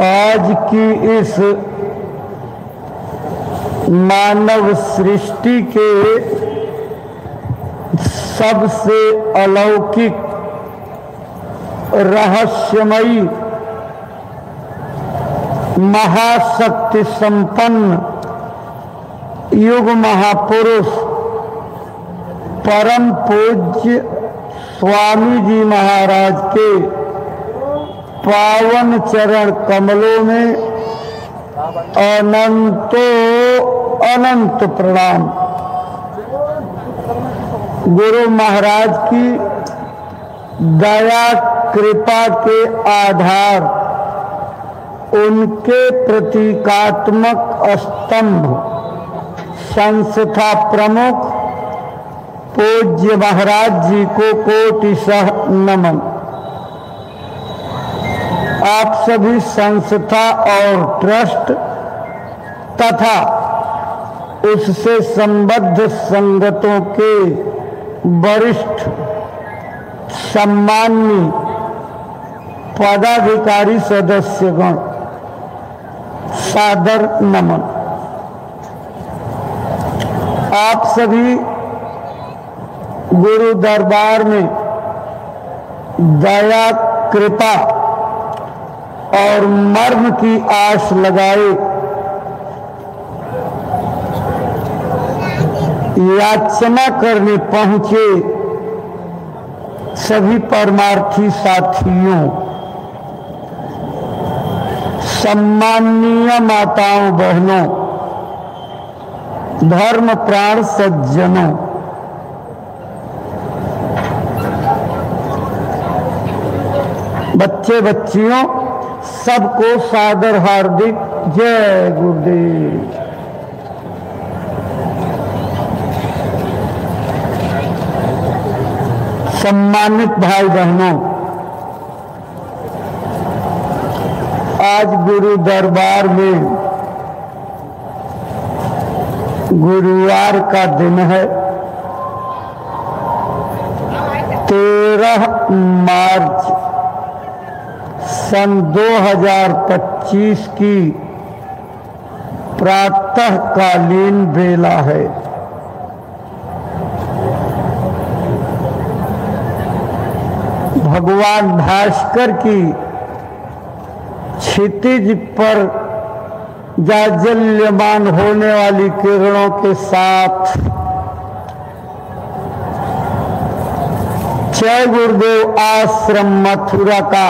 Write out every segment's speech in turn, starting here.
आज की इस मानव सृष्टि के सबसे अलौकिक रहस्यमयी महाशक्ति संपन्न युग महापुरुष परम पूज्य स्वामी जी महाराज के पावन चरण कमलों में अनंतो अनंत प्रणाम। गुरु महाराज की दया कृपा के आधार उनके प्रतीकात्मक स्तंभ संस्था प्रमुख पूज्य महाराज जी को कोटिशः नमन। आप सभी संस्था और ट्रस्ट तथा उससे संबद्ध संगतों के वरिष्ठ सम्माननीय पदाधिकारी सदस्यगण सादर नमन। आप सभी गुरु दरबार में दया कृपा और मर्म की आस लगाए याचना करने पहुंचे सभी परमार्थी साथियों, सम्माननीय माताओं बहनों, धर्म प्राण सज्जनों, बच्चे बच्चियों, सबको सादर हार्दिक जय गुरुदेव। सम्मानित भाई बहनों, आज गुरु दरबार में गुरुवार का दिन है, 13 मार्च सन 2025 की प्रातःकालीन बेला है। भगवान भास्कर की क्षितिज पर जाज्वल्यमान होने वाली किरणों के साथ जय गुरुदेव आश्रम मथुरा का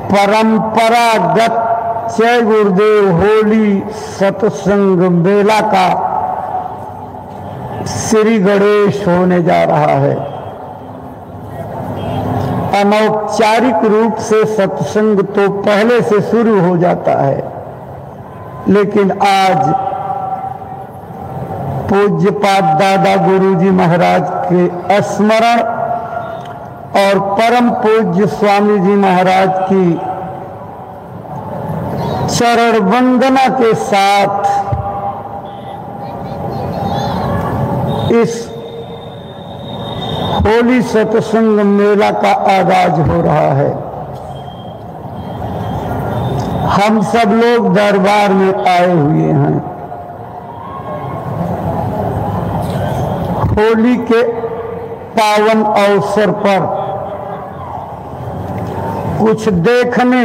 परंपरागत जय गुरुदेव होली सत्संग मेला का श्री गणेश होने जा रहा है। अनौपचारिक रूप से सत्संग तो पहले से शुरू हो जाता है, लेकिन आज पूज्यपाद दादा गुरुजी महाराज के स्मरण और परम पूज्य स्वामी जी महाराज की चरण वंदना के साथ इस होली सत्संग मेला का आगाज हो रहा है। हम सब लोग दरबार में आए हुए हैं। होली के पावन अवसर पर कुछ देखने,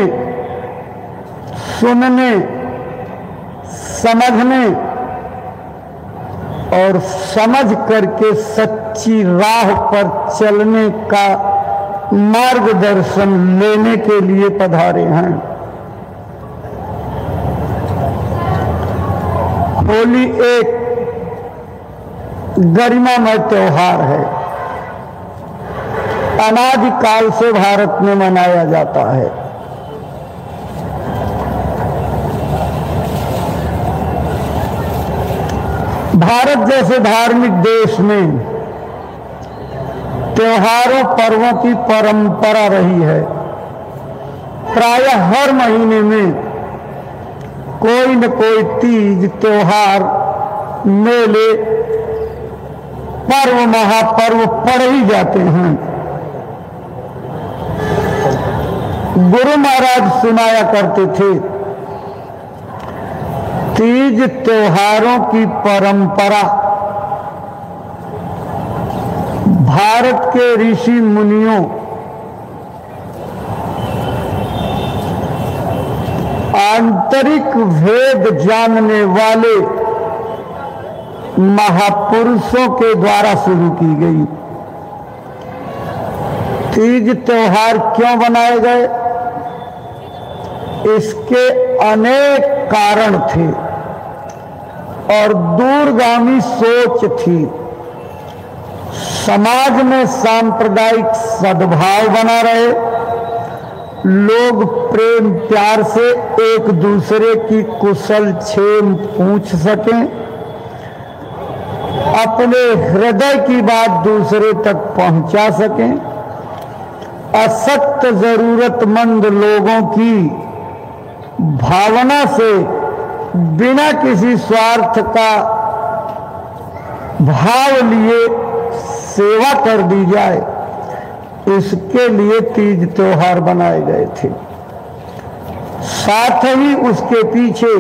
सुनने, समझने और समझ करके सच्ची राह पर चलने का मार्गदर्शन लेने के लिए पधारे हैं। होली एक गरिमामय त्योहार है, अनादिकाल से भारत में मनाया जाता है। भारत जैसे धार्मिक देश में त्योहारों पर्वों की परंपरा रही है। प्रायः हर महीने में कोई न कोई तीज, त्योहार, मेले, पर्व, महापर्व पड़ ही जाते हैं। गुरु महाराज सुनाया करते थे, तीज त्योहारों की परंपरा भारत के ऋषि मुनियों, आंतरिक भेद जानने वाले महापुरुषों के द्वारा शुरू की गई। तीज त्योहार क्यों बनाए गए? इसके अनेक कारण थे और दूरगामी सोच थी। समाज में सांप्रदायिक सद्भाव बना रहे, लोग प्रेम प्यार से एक दूसरे की कुशल क्षेम पूछ सकें, अपने हृदय की बात दूसरे तक पहुंचा सकें, असक्त जरूरतमंद लोगों की भावना से बिना किसी स्वार्थ का भाव लिए सेवा कर दी जाए, इसके लिए तीज त्योहार बनाए गए थे। साथ ही उसके पीछे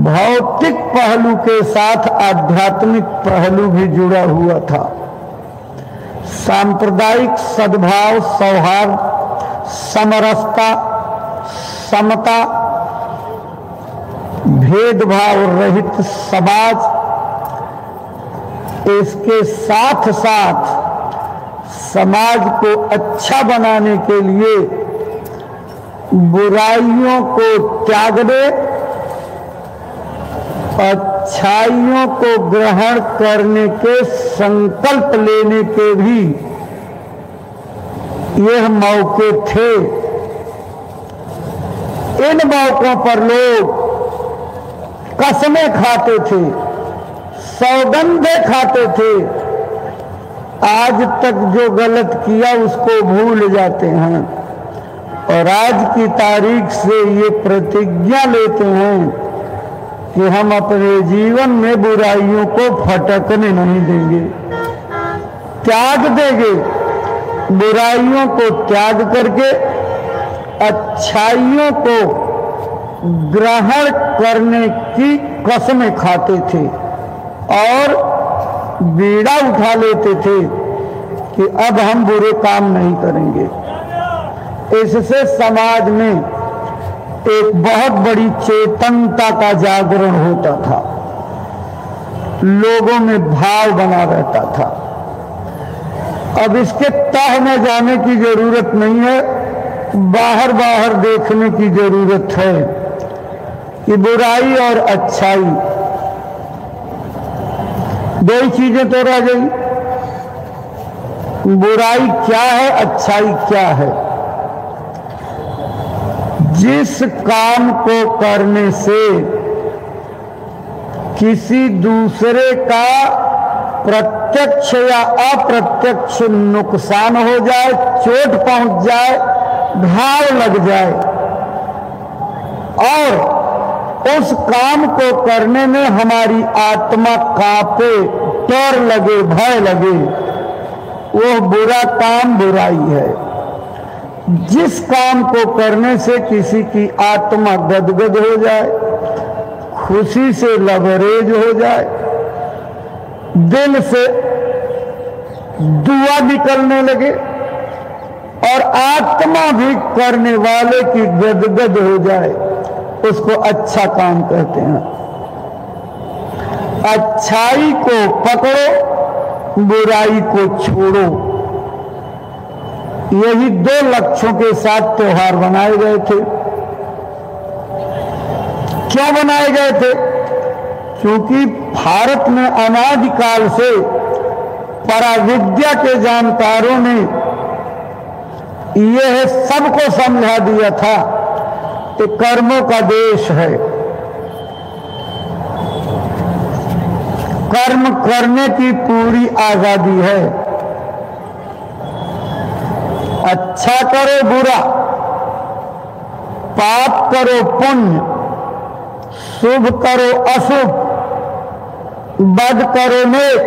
भौतिक पहलू के साथ आध्यात्मिक पहलू भी जुड़ा हुआ था। सांप्रदायिक सद्भाव, सौहार्द, समरसता, समता, भेदभाव रहित समाज, इसके साथ साथ समाज को अच्छा बनाने के लिए बुराइयों को त्यागने, अच्छाइयों को ग्रहण करने के संकल्प लेने के भी यह मौके थे। इन मौकों पर लोग कसमें खाते थे, सौगंधे खाते थे, आज तक जो गलत किया उसको भूल जाते हैं और आज की तारीख से ये प्रतिज्ञा लेते हैं कि हम अपने जीवन में बुराइयों को फटकने नहीं देंगे, त्याग देंगे। बुराइयों को त्याग करके अच्छाइयों को ग्रहण करने की कसमें खाते थे और बीड़ा उठा लेते थे कि अब हम बुरे काम नहीं करेंगे। इससे समाज में एक बहुत बड़ी चेतनता का जागरण होता था, लोगों में भाव बना रहता था। अब इसके तह में जाने की जरूरत नहीं है, बाहर बाहर देखने की जरूरत है कि बुराई और अच्छाई दो ही चीजें तो रह गई। बुराई क्या है, अच्छाई क्या है? जिस काम को करने से किसी दूसरे का प्रत्यक्ष या अप्रत्यक्ष नुकसान हो जाए, चोट पहुंच जाए, घाव लग जाए और उस काम को करने में हमारी आत्मा कांपे, डर लगे, भय लगे, वो बुरा काम बुराई है। जिस काम को करने से किसी की आत्मा गदगद हो जाए, खुशी से लबरेज हो जाए, दिल से दुआ निकलने लगे और आत्मा भी करने वाले की गदगद हो जाए, उसको अच्छा काम कहते हैं। अच्छाई को पकड़ो, बुराई को छोड़ो, यही दो लक्ष्यों के साथ त्योहार बनाए गए थे। क्यों बनाए गए थे? क्योंकि भारत में अनादिकाल से पराविद्या के जानकारों ने यह सबको समझा दिया था कि कर्मों का देश है, कर्म करने की पूरी आजादी है। अच्छा करो बुरा, पाप करो पुण्य, शुभ करो अशुभ, बद करो नेक,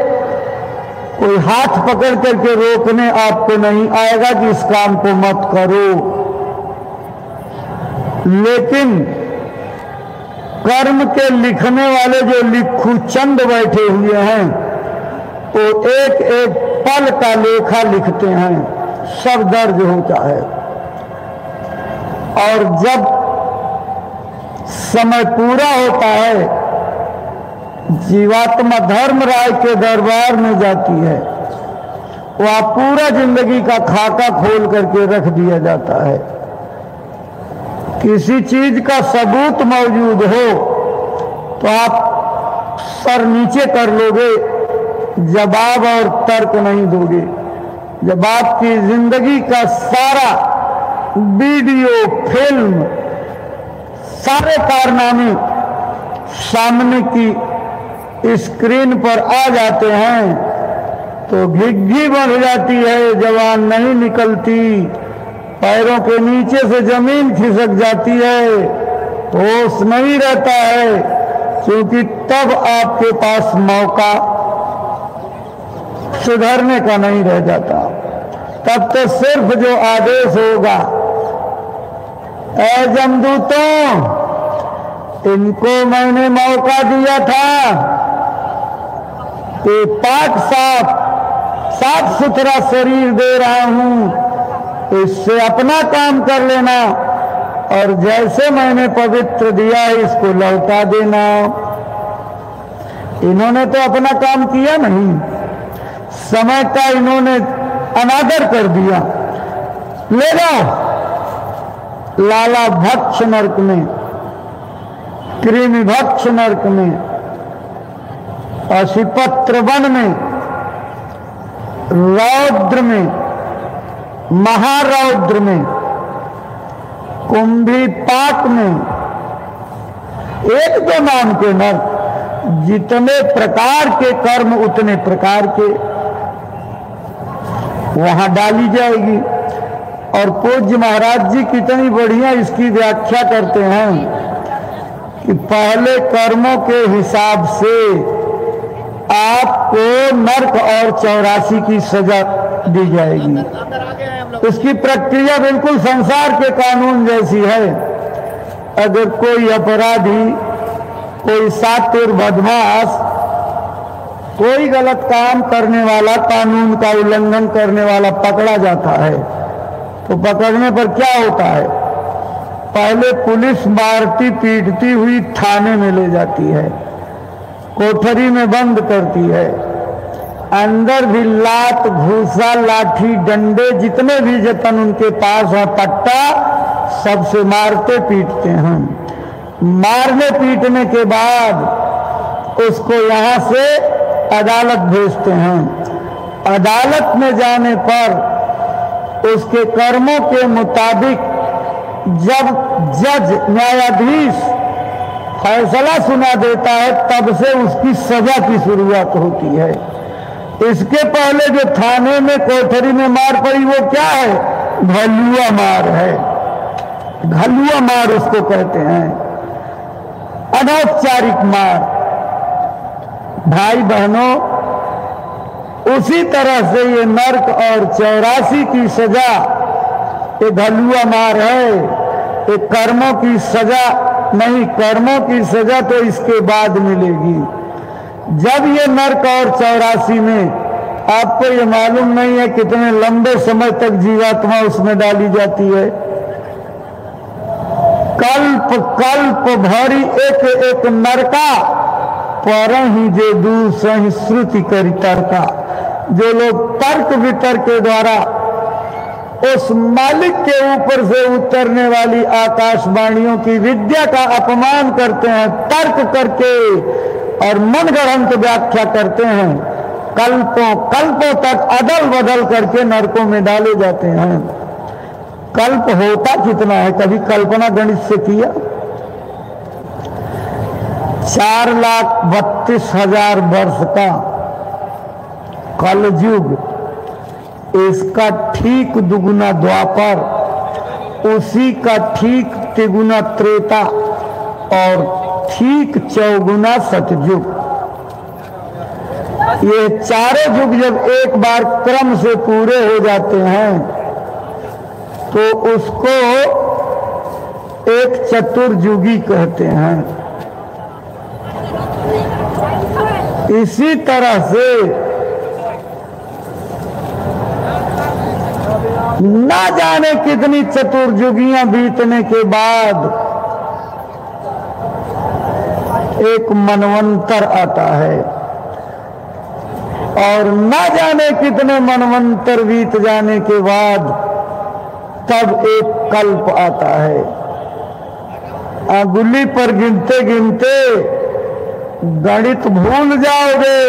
कोई हाथ पकड़ करके रोकने आपको नहीं आएगा कि इस काम को मत करो। लेकिन कर्म के लिखने वाले जो लिखू चंद बैठे हुए हैं वो एक एक पल का लेखा लिखते हैं, सब दर्ज होता है। और जब समय पूरा होता है, जीवात्मा धर्मराज के दरबार में जाती है, वह पूरा जिंदगी का खाका खोल करके रख दिया जाता है। किसी चीज का सबूत मौजूद हो तो आप सर नीचे कर लोगे, जवाब और तर्क नहीं दोगे। जब आपकी जिंदगी का सारा वीडियो, फिल्म, सारे कारनामे सामने की स्क्रीन पर आ जाते हैं तो घिघी बढ़ जाती है, जवान नहीं निकलती, पैरों के नीचे से जमीन खिसक जाती है, होश नहीं रहता है, क्योंकि तब आपके पास मौका सुधरने का नहीं रह जाता। तब तो सिर्फ जो आदेश होगा, ऐ जमदूतों, इनको मैंने मौका दिया था कि पाक साफ सुथरा शरीर दे रहा हूं, इससे अपना काम कर लेना, और जैसे मैंने पवित्र दिया इसको लौटा देना। इन्होंने तो अपना काम किया नहीं, समय का इन्होंने अनादर कर दिया। ले जाओ लाला भक्ष नरक में, कृमि भक्ष नरक में, अशिपत्र वन में, रौद्र में, महारौद्र में, कुंभी पाक में, एक दो नाम के नरक, जितने प्रकार के कर्म उतने प्रकार के वहां डाली जाएगी। और पूज्य महाराज जी कितनी बढ़िया इसकी व्याख्या करते हैं कि पहले कर्मों के हिसाब से आपको नरक और 84 की सजा दी जाएगी। इसकी प्रक्रिया बिल्कुल संसार के कानून जैसी है। अगर कोई अपराधी, कोई सातुर, बदमाश, कोई गलत काम करने वाला, कानून का उल्लंघन करने वाला पकड़ा जाता है तो पकड़ने पर क्या होता है? पहले पुलिस मारती पीटती हुई थाने में ले जाती है, कोठरी में बंद करती है, अंदर भी लात, घूसा, लाठी, डंडे, जितने भी जतन उनके पास है, पट्टा, सबसे मारते पीटते हैं। मारने पीटने के बाद उसको यहाँ से अदालत भेजते हैं। अदालत में जाने पर उसके कर्मों के मुताबिक जब जज, न्यायाधीश फैसला सुना देता है, तब से उसकी सजा की शुरुआत होती है। इसके पहले जो थाने में, कोठरी में मार पड़ी, वो क्या है? घलुआ मार है। घलुआ मार उसको कहते हैं, अनौपचारिक मार। भाई बहनों, उसी तरह से ये नरक और 84 की सजा ये घलुआ मार है। ये कर्मों की सजा नहीं, कर्मों की सजा तो इसके बाद मिलेगी। जब ये नरक और 84 में, आपको ये मालूम नहीं है कितने लंबे समय तक जीवात्मा उसमें डाली जाती है। कल्प कल्प भरी एक एक नरका, पर ही जे दूर सही श्रुति करी तर्का। जो लोग तर्क वितर्क के द्वारा उस मालिक के ऊपर से उतरने वाली आकाशवाणियों की विद्या का अपमान करते हैं, तर्क करके और मनगढ़ंत व्याख्या करते हैं, कल्पों कल्पों तक अदल बदल करके नरकों में डाले जाते हैं। कल्प होता कितना है? कभी कल्पना गणित से किया? 4,32,000 वर्ष का कलयुग, इसका ठीक दुगुना द्वापर, उसी का ठीक तिगुना त्रेता और ठीक चौगुना सतयुग। ये चारों युग जब एक बार क्रम से पूरे हो जाते हैं तो उसको एक चतुर्युगी कहते हैं। इसी तरह से ना जाने कितनी चतुर्युगियां बीतने के बाद एक मनवंतर आता है और ना जाने कितने मनवंतर बीत जाने के बाद तब एक कल्प आता है। अंगुली पर गिनते गिनते गणित भूल जाओगे।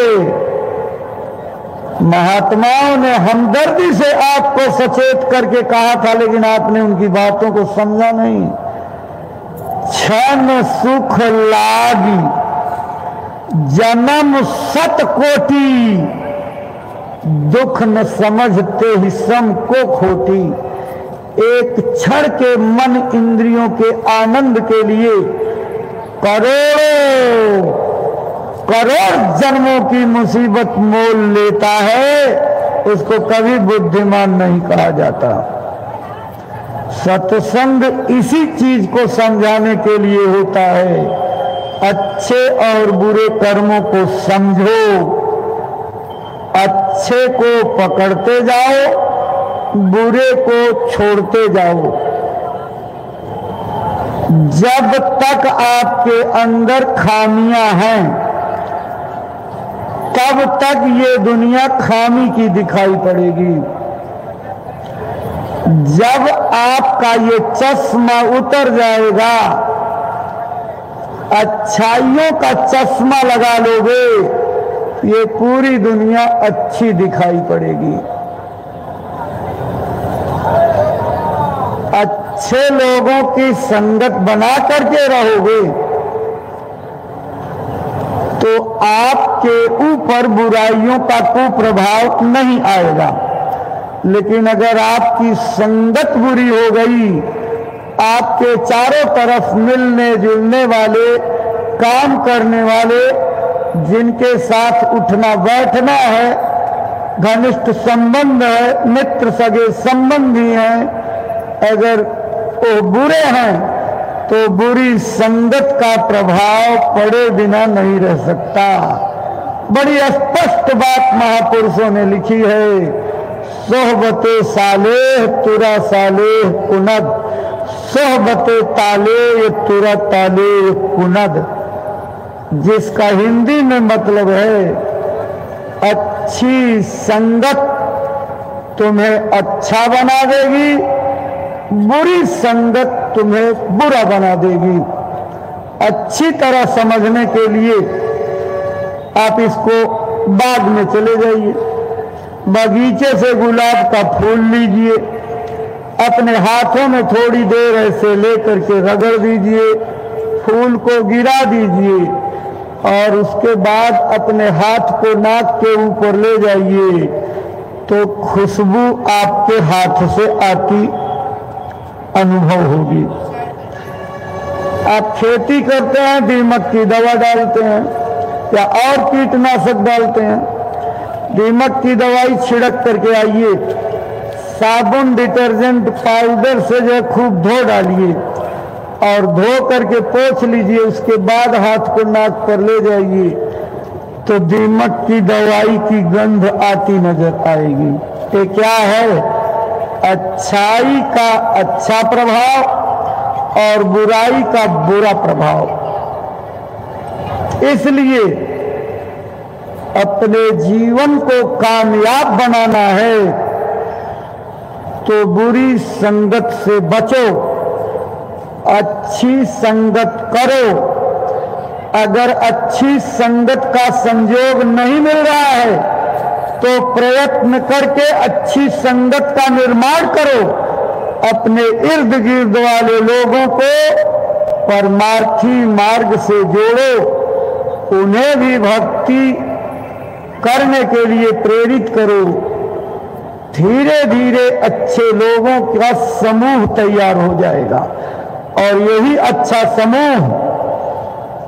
महात्माओं ने हमदर्दी से आपको सचेत करके कहा था, लेकिन आपने उनकी बातों को समझा नहीं। क्षण सुख लागी जन्म सत कोटि, दुख न समझते ही सम को खोटी। एक क्षण के मन इंद्रियों के आनंद के लिए करोड़ों करोड़ जन्मों की मुसीबत मोल लेता है, उसको कभी बुद्धिमान नहीं कहा जाता। सत्संग इसी चीज को समझाने के लिए होता है। अच्छे और बुरे कर्मों को समझो, अच्छे को पकड़ते जाओ, बुरे को छोड़ते जाओ। जब तक आपके अंदर खामियां हैं तब तक ये दुनिया खामी की दिखाई पड़ेगी। जब आपका ये चश्मा उतर जाएगा, अच्छाइयों का चश्मा लगा लोगे, ये पूरी दुनिया अच्छी दिखाई पड़ेगी। अच्छे लोगों की संगत बना करके रहोगे तो आपके ऊपर बुराइयों का कुप्रभाव नहीं आएगा। लेकिन अगर आपकी संगत बुरी हो गई, आपके चारों तरफ मिलने जुलने वाले, काम करने वाले, जिनके साथ उठना बैठना है, घनिष्ठ संबंध है, मित्र सगे संबंधी हैं, अगर वो बुरे हैं तो बुरी संगत का प्रभाव पड़े बिना नहीं रह सकता। बड़ी स्पष्ट बात महापुरुषों ने लिखी है। सोहबते सालेह तुरा सालेह कुनद, सोहबते ताले तुरा ताले कुनद, जिसका हिंदी में मतलब है अच्छी संगत तुम्हें अच्छा बना देगी, बुरी संगत तुम्हें बुरा बना देगी। अच्छी तरह समझने के लिए आप इसको बाग में चले जाइए, बगीचे से गुलाब का फूल लीजिए, अपने हाथों में थोड़ी देर ऐसे लेकर के रगड़ दीजिए, फूल को गिरा दीजिए और उसके बाद अपने हाथ को नाक के ऊपर ले जाइए तो खुशबू आपके हाथ से आती अनुभव होगी। आप खेती करते हैं, दीमक की दवा डालते हैं या और कीटनाशक डालते हैं, दीमक की दवाई छिड़क करके आइए, साबुन डिटर्जेंट पाउडर से जो खूब धो डालिए और धो करके पोंछ लीजिए, उसके बाद हाथ को नाक पर ले जाइए तो दीमक की दवाई की गंध आती नजर आएगी। ये क्या है? अच्छाई का अच्छा प्रभाव और बुराई का बुरा प्रभाव। इसलिए अपने जीवन को कामयाब बनाना है तो बुरी संगत से बचो, अच्छी संगत करो। अगर अच्छी संगत का संयोग नहीं मिल रहा है तो प्रयत्न करके अच्छी संगत का निर्माण करो। अपने इर्द गिर्द वाले लोगों को परमार्थी मार्ग से जोड़ो, उन्हें भी भक्ति करने के लिए प्रेरित करो। धीरे धीरे अच्छे लोगों का समूह तैयार हो जाएगा और यही अच्छा समूह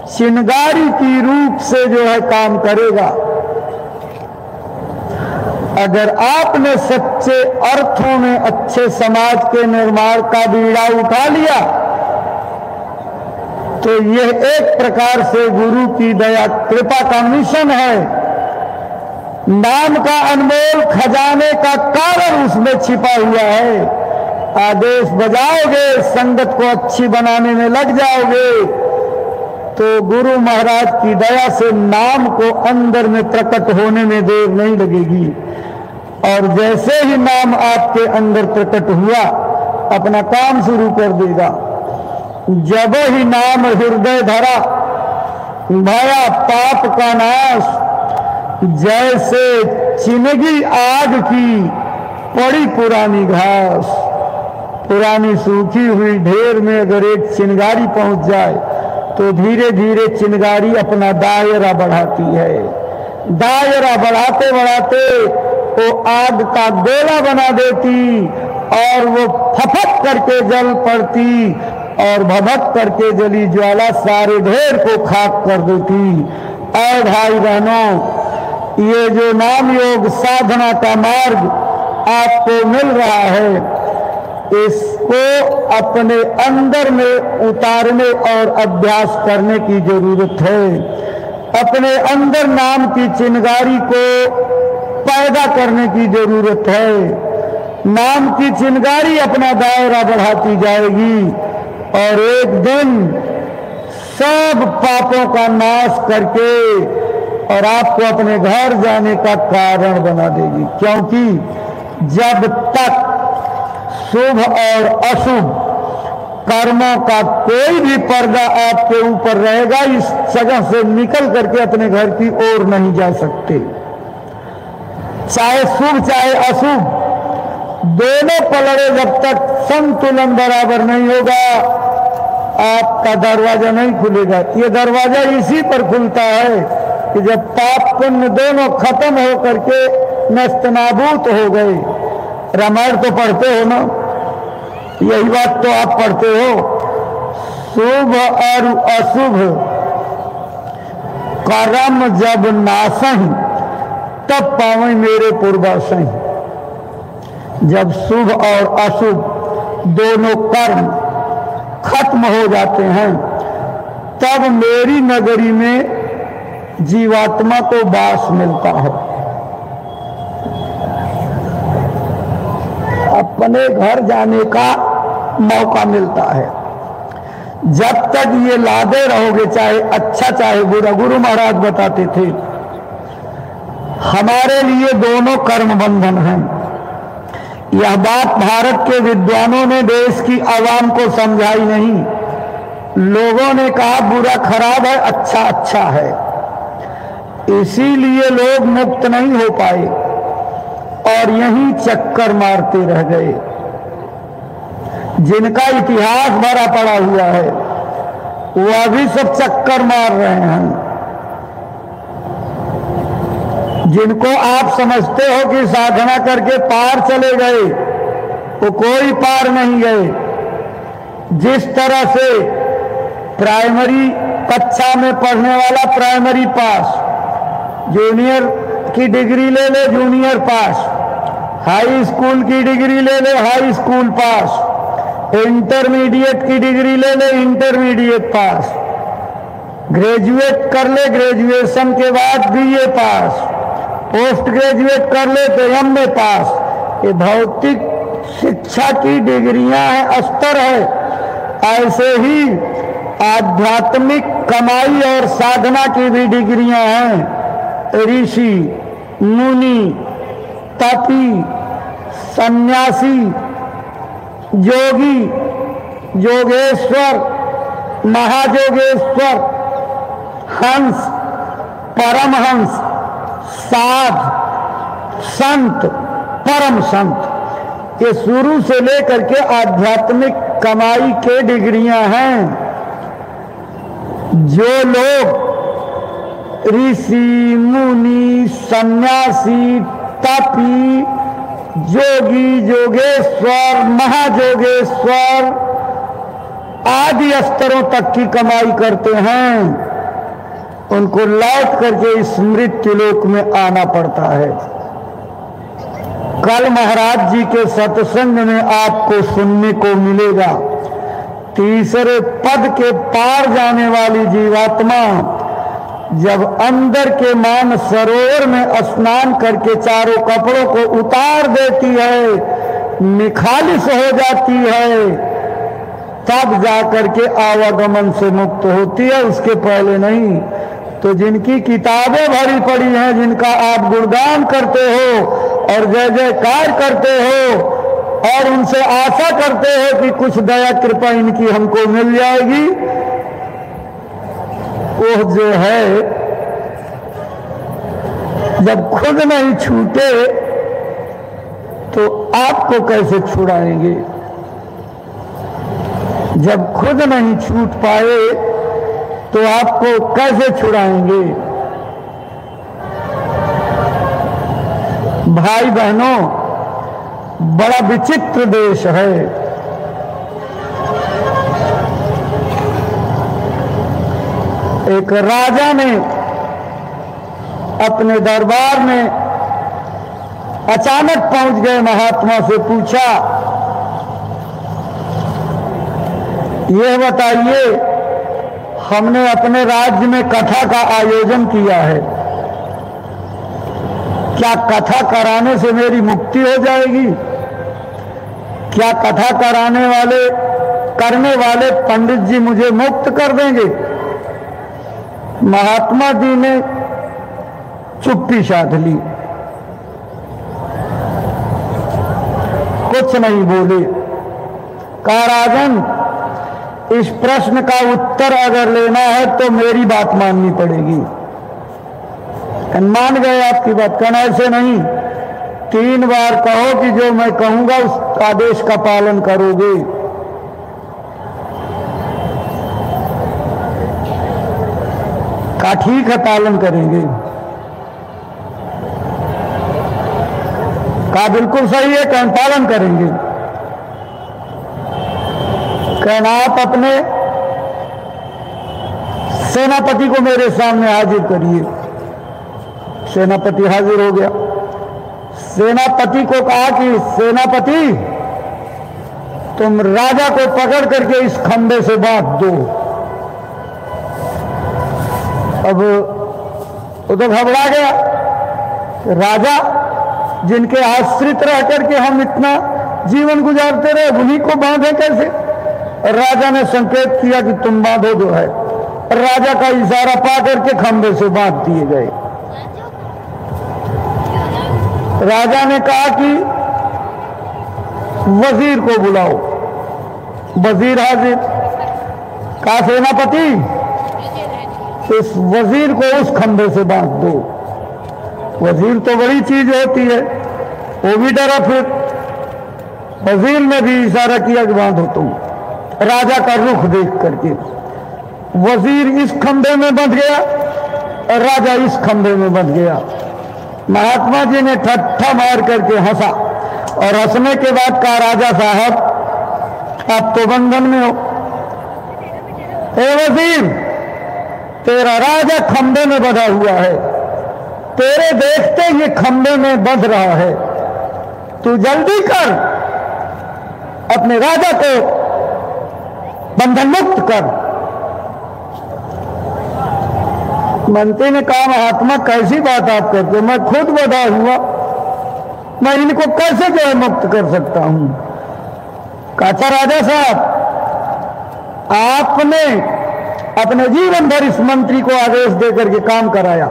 चिनगारी की रूप से जो है काम करेगा। अगर आपने सच्चे अर्थों में अच्छे समाज के निर्माण का बीड़ा उठा लिया तो यह एक प्रकार से गुरु की दया कृपा का मिशन है। नाम का अनमोल खजाने का कारण उसमें छिपा हुआ है। आदेश बजाओगे, संगत को अच्छी बनाने में लग जाओगे तो गुरु महाराज की दया से नाम को अंदर में प्रकट होने में देर नहीं लगेगी। और जैसे ही नाम आपके अंदर प्रकट हुआ अपना काम शुरू कर देगा। जब ही नाम हृदय धरा भया पाप का नाश, जैसे चिनगी आग की पड़ी पुरानी घास। पुरानी सूखी हुई ढेर में अगर एक चिनगारी पहुंच जाए तो धीरे धीरे चिनगारी अपना दायरा बढ़ाती है। दायरा बढ़ाते बढ़ाते वो आग का गोला बना देती और वो फफक करके जल पड़ती और भभक करके जली ज्वाला सारे ढेर को खाक कर देती। और भाई बहनों, ये जो नाम योग साधना का मार्ग आपको मिल रहा है, इसको अपने अंदर में उतारने और अभ्यास करने की जरूरत है। अपने अंदर नाम की चिनगारी को पैदा करने की जरूरत है। नाम की चिनगारी अपना दायरा बढ़ाती जाएगी और एक दिन सब पापों का नाश करके और आपको अपने घर जाने का कारण बना देगी। क्योंकि जब तक शुभ और अशुभ कर्मों का कोई भी पर्दा आपके ऊपर रहेगा, इस जगह से निकल करके अपने घर की ओर नहीं जा सकते। चाहे शुभ चाहे अशुभ, दोनों पलड़े जब तक संतुलन बराबर नहीं होगा, आपका दरवाजा नहीं खुलेगा। ये दरवाजा इसी पर खुलता है कि जब पाप पुण्य दोनों खत्म हो करके नस्तनाबूत हो गए। रामायण तो पढ़ते हो ना, यही बात तो आप पढ़ते हो। शुभ और अशुभ कर्म जब नासही तब पावे मेरे पूर्वासही। जब शुभ और अशुभ दोनों कर्म खत्म हो जाते हैं तब मेरी नगरी में जीवात्मा को वास मिलता है। अपने घर जाने का मौका मिलता है। जब तक ये लादे रहोगे, चाहे अच्छा चाहे बुरा, गुरु महाराज बताते थे हमारे लिए दोनों कर्म बंधन हैं। यह बात भारत के विद्वानों ने देश की आवाम को समझाई नहीं। लोगों ने कहा बुरा खराब है, अच्छा अच्छा है, इसीलिए लोग मुक्त नहीं हो पाए और यहीं चक्कर मारते रह गए। जिनका इतिहास भरा पड़ा हुआ है वह भी सब चक्कर मार रहे हैं। जिनको आप समझते हो कि साधना करके पार चले गए, वो कोई पार नहीं गए। जिस तरह से प्राइमरी कक्षा में पढ़ने वाला प्राइमरी पास, जूनियर की डिग्री ले ले जूनियर पास, हाई स्कूल की डिग्री ले ले हाई स्कूल पास, इंटरमीडिएट की डिग्री ले ले इंटरमीडिएट पास, ग्रेजुएट कर ले ग्रेजुएशन के बाद बीए पास, पोस्ट ग्रेजुएट कर ले तो एमए पास। ये भौतिक शिक्षा की डिग्रियां हैं, स्तर है। ऐसे ही आध्यात्मिक कमाई और साधना की भी डिग्रियां हैं। ऋषि, मुनि, तपी, सन्यासी, योगी, योगेश्वर, महायोगेश्वर, हंस, परमहंस, साध, संत, परम संत, ये शुरू से लेकर के आध्यात्मिक कमाई के डिग्रियां हैं। जो लोग ऋषि, मुनि, सन्यासी, तपी, योगी, योगेश्वर, महायोगेश्वर आदि स्तरों तक की कमाई करते हैं, उनको लौट करके इस मृत्यु लोक में आना पड़ता है। कल महाराज जी के सत्संग में आपको सुनने को मिलेगा, तीसरे पद के पार जाने वाली जीवात्मा जब अंदर के मान सरोवर में स्नान करके चारों कपड़ों को उतार देती है, निखालिस हो जाती है, तब जाकर के आवागमन से मुक्त होती है, उसके पहले नहीं। तो जिनकी किताबें भरी पड़ी हैं, जिनका आप गुणगान करते हो और जय जयकार करते हो और उनसे आशा करते हो कि कुछ दया कृपा इनकी हमको मिल जाएगी, वो जो है जब खुद नहीं छूटे तो आपको कैसे छुड़ाएंगे? जब खुद नहीं छूट पाए तो आपको कैसे छुड़ाएंगे? भाई बहनों, बड़ा विचित्र देश है। एक राजा ने अपने दरबार में अचानक पहुंच गए महात्मा से पूछा, यह बताइए, हमने अपने राज्य में कथा का आयोजन किया है, क्या कथा कराने से मेरी मुक्ति हो जाएगी? क्या कथा करने वाले पंडित जी मुझे मुक्त कर देंगे? महात्मा जी ने चुप्पी साध ली, कुछ नहीं बोले। कहा, राजन, इस प्रश्न का उत्तर अगर लेना है तो मेरी बात माननी पड़ेगी। मान गए आपकी बात? कहना ऐसे नहीं, 3 बार कहो कि जो मैं कहूंगा उस आदेश का पालन करोगे। कहा, ठीक है, पालन करेंगे। कहा, बिल्कुल सही है, कहना पालन करेंगे। कहना, आप अपने सेनापति को मेरे सामने हाजिर करिए। सेनापति हाजिर हो गया। सेनापति को कहा कि सेनापति, तुम राजा को पकड़ करके इस खंबे से बांध दो। अब वो तो घबरा गया, राजा जिनके आश्रित रह करके हम इतना जीवन गुजारते रहे, उन्हीं को बांधे कैसे? राजा ने संकेत किया कि तुम बांधो जो है। राजा का इशारा पा करके खंबे से बांध दिए गए। राजा ने कहा कि वजीर को बुलाओ। वजीर हाजिर। कहा, सेनापति, इस वजीर को उस खंबे से बांध दो। वजीर तो बड़ी चीज होती है, वो भी डरा। फिर वजीर ने भी इशारा किया कि बांधो तुम। राजा का रुख देख करके वजीर इस खंबे में बंध गया और राजा इस खंबे में बंध गया। महात्मा जी ने ठट्ठा मार करके हंसा और हंसने के बाद कहा, राजा साहब, आप तो बंधन में हो। ए वजीर, तेरा राजा खंबे में बंधा हुआ है, तेरे देखते ये खंबे में बंध रहा है, तू जल्दी कर, अपने राजा को बंधन मुक्त कर। मंत्री ने कहा, महात्मा, कैसी बात आप करते हो? मैं खुद बंधा हुआ, मैं इनको कैसे जो है मुक्त कर सकता हूं? कहा, राजा साहब, आपने अपने जीवन भर इस मंत्री को आदेश देकर के काम कराया,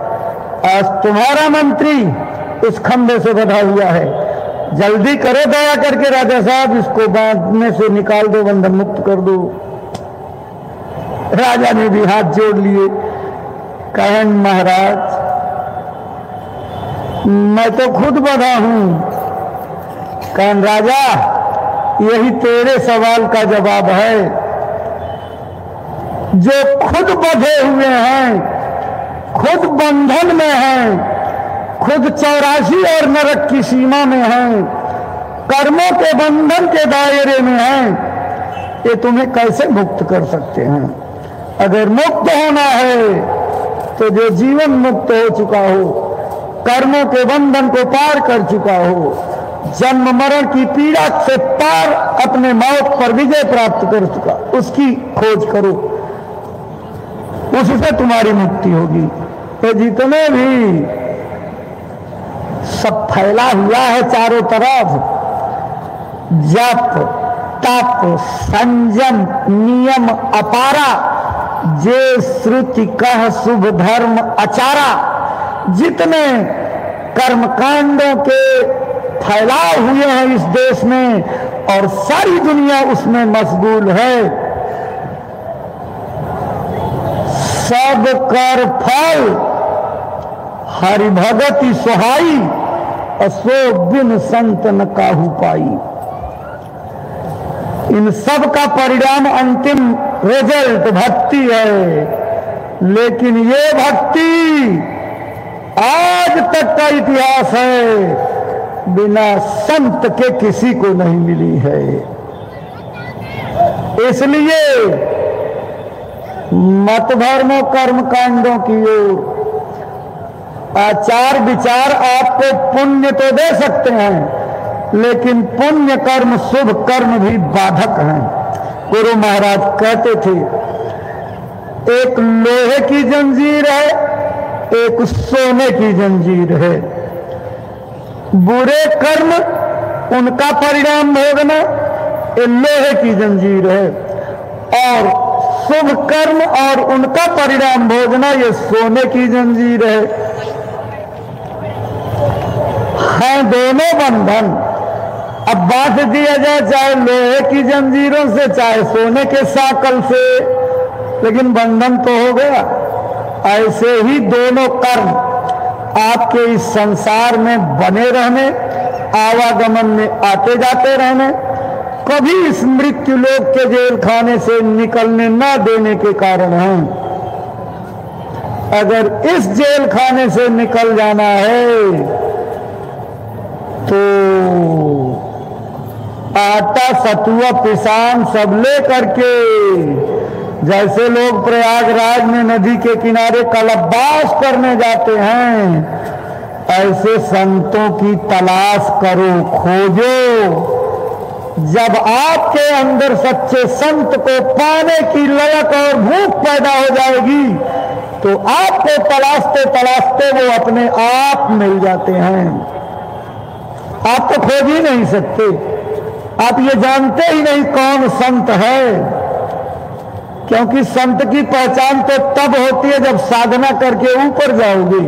आज तुम्हारा मंत्री इस खंबे से बंधा हुआ है, जल्दी करो दया करके राजा साहब, इसको बांधने से निकाल दो, बंधन मुक्त कर दो। राजा ने भी हाथ जोड़ लिए। कहें, महाराज, मैं तो खुद बंधा हूं। कहें, राजा, यही तेरे सवाल का जवाब है। जो खुद बंधे हुए हैं, खुद बंधन में हैं, खुद 84 और नरक की सीमा में हैं, कर्मों के बंधन के दायरे में हैं, ये तुम्हें कैसे मुक्त कर सकते हैं? अगर मुक्त होना है तो जो जीवन मुक्त हो चुका हो, कर्मों के बंधन को पार कर चुका हो, जन्म मरण की पीड़ा से पार अपने मौत पर विजय प्राप्त कर चुका, उसकी खोज करो, उससे तुम्हारी मुक्ति होगी। तो जितने भी सब फैला हुआ है चारों तरफ, जप तप संयम नियम अपारा, जे श्रुति कह शुभ धर्म आचारा, जितने कर्मकांडों के फैलाव हुए हैं इस देश में और सारी दुनिया उसमें मशगूल है, सब कर फल हरि भगति सुहाई, असो बिन संत न काहू पाई। इन सब का परिणाम अंतिम रिजल्ट भक्ति है, लेकिन ये भक्ति आज तक का इतिहास है बिना संत के किसी को नहीं मिली है। इसलिए मत भरमो कर्म कांडों की ओर। आचार विचार आपको पुण्य तो दे सकते हैं, लेकिन पुण्य कर्म शुभ कर्म भी बाधक हैं। गुरु महाराज कहते थे, एक लोहे की जंजीर है, एक सोने की जंजीर है। बुरे कर्म उनका परिणाम भोगना ये लोहे की जंजीर है, और शुभ कर्म और उनका परिणाम भोगना ये सोने की जंजीर है। हैं दोनों बंधन। अब बांध दिया जाए चाहे लोहे की जंजीरों से चाहे सोने के साकल से, लेकिन बंधन तो हो गया। ऐसे ही दोनों कर्म आपके इस संसार में बने रहने, आवागमन में आते जाते रहने, कभी इस मृत्यु लोक के जेल खाने से निकलने न देने के कारण हैं। अगर इस जेल खाने से निकल जाना है तो आटा सतुआ पिसान सब ले करके, जैसे लोग प्रयागराज में नदी के किनारे कलबास करने जाते हैं, ऐसे संतों की तलाश करो, खोजो। जब आपके अंदर सच्चे संत को पाने की ललक और भूख पैदा हो जाएगी तो आपको तलाशते तलाशते वो अपने आप मिल जाते हैं। आप तो खोज ही नहीं सकते, आप ये जानते ही नहीं कौन संत है, क्योंकि संत की पहचान तो तब होती है जब साधना करके ऊपर जाओगे।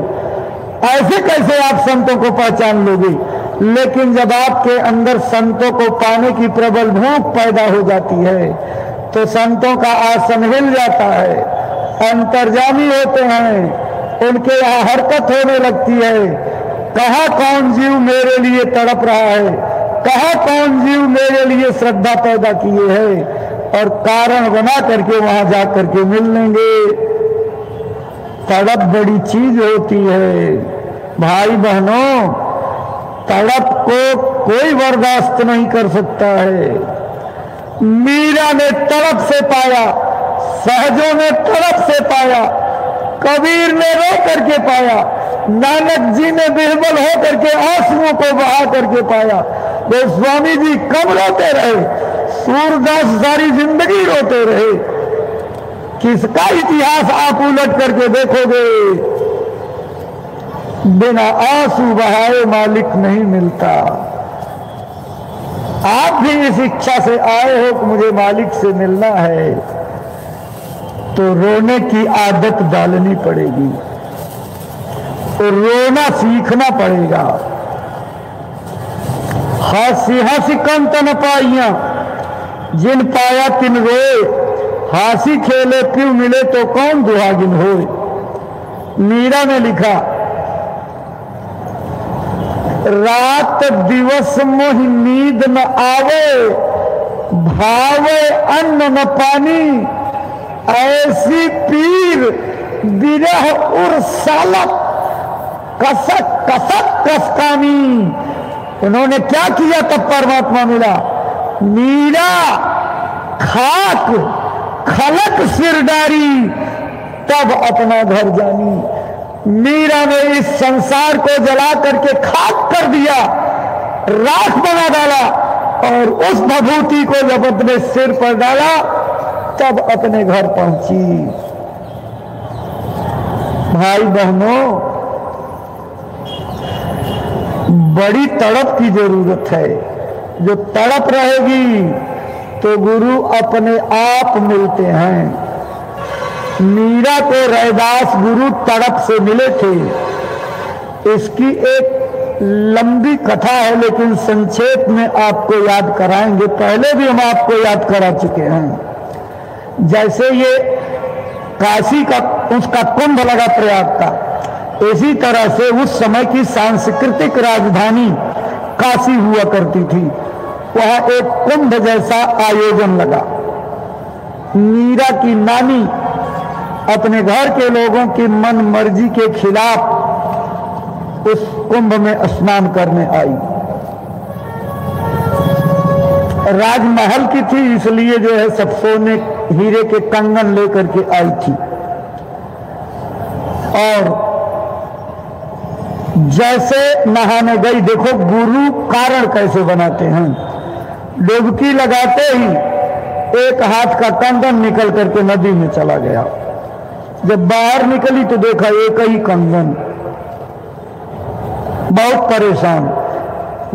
ऐसे कैसे आप संतों को पहचान लोगे? लेकिन जब आपके अंदर संतों को पाने की प्रबल भूख पैदा हो जाती है तो संतों का आसन हिल जाता है, अंतर्जामी होते हैं, उनके यहाँ हरकत होने लगती है। कहाँ कौन जीव मेरे लिए तड़प रहा है, कहाँ कौन जीव मेरे लिए श्रद्धा पैदा किए है, और कारण बना करके वहां जा करके मिल लेंगे। तड़प बड़ी चीज होती है भाई बहनों, तड़प को कोई बर्दाश्त नहीं कर सकता है। मीरा ने तड़प से पाया, सहजों ने तड़प से पाया, कबीर ने रो करके पाया, नानक जी ने बिरबल हो करके आंसुओं को बहा करके पाया। गोस्वामी जी कब रोते रहे? सूरदास सारी जिंदगी रोते रहे। किसका इतिहास आप उलट करके देखोगे, बिना आंसू बहाए मालिक नहीं मिलता। आप भी इस इच्छा से आए हो कि मुझे मालिक से मिलना है, तो रोने की आदत डालनी पड़ेगी, तो रोना सीखना पड़ेगा। हंसी हंसी कंत न पाइया, जिन पाया तिन रोए, हासी खेले क्यों मिले तो कौन दुहागिन होए। मीरा ने लिखा, रात दिवस मोहि नींद न आवे, भावे अन्न न पानी, ऐसी पीर बिरह उर सालक, कसक कसक कसकानी। उन्होंने क्या किया तब परमात्मा मिला? मीरा खाक खलक सिर डारी, तब अपना घर जानी। मीरा ने इस संसार को जला करके खाक कर दिया, राख बना डाला और उस भभूति को जब अपने सिर पर डाला तब अपने घर पहुंची। भाई बहनों, बड़ी तड़प की जरूरत है। जो तड़प रहेगी तो गुरु अपने आप मिलते हैं। मीरा को रैदास गुरु तड़प से मिले थे। इसकी एक लंबी कथा है, लेकिन संक्षेप में आपको याद कराएंगे। पहले भी हम आपको याद करा चुके हैं। जैसे ये काशी का उसका कुंभ लगा प्रयाग का, इसी तरह से उस समय की सांस्कृतिक राजधानी काशी हुआ करती थी। वहां एक कुंभ जैसा आयोजन लगा। मीरा की नानी अपने घर के लोगों की मन मर्जी के खिलाफ उस कुंभ में स्नान करने आई। राजमहल की थी, इसलिए जो है सब सोने हीरे के कंगन लेकर के आई थी। और जैसे नहाने गई, देखो गुरु कारण कैसे बनाते हैं। डुबकी लगाते ही एक हाथ का कंगन निकल करके नदी में चला गया। जब बाहर निकली तो देखा एक ही कंगन। बहुत परेशान।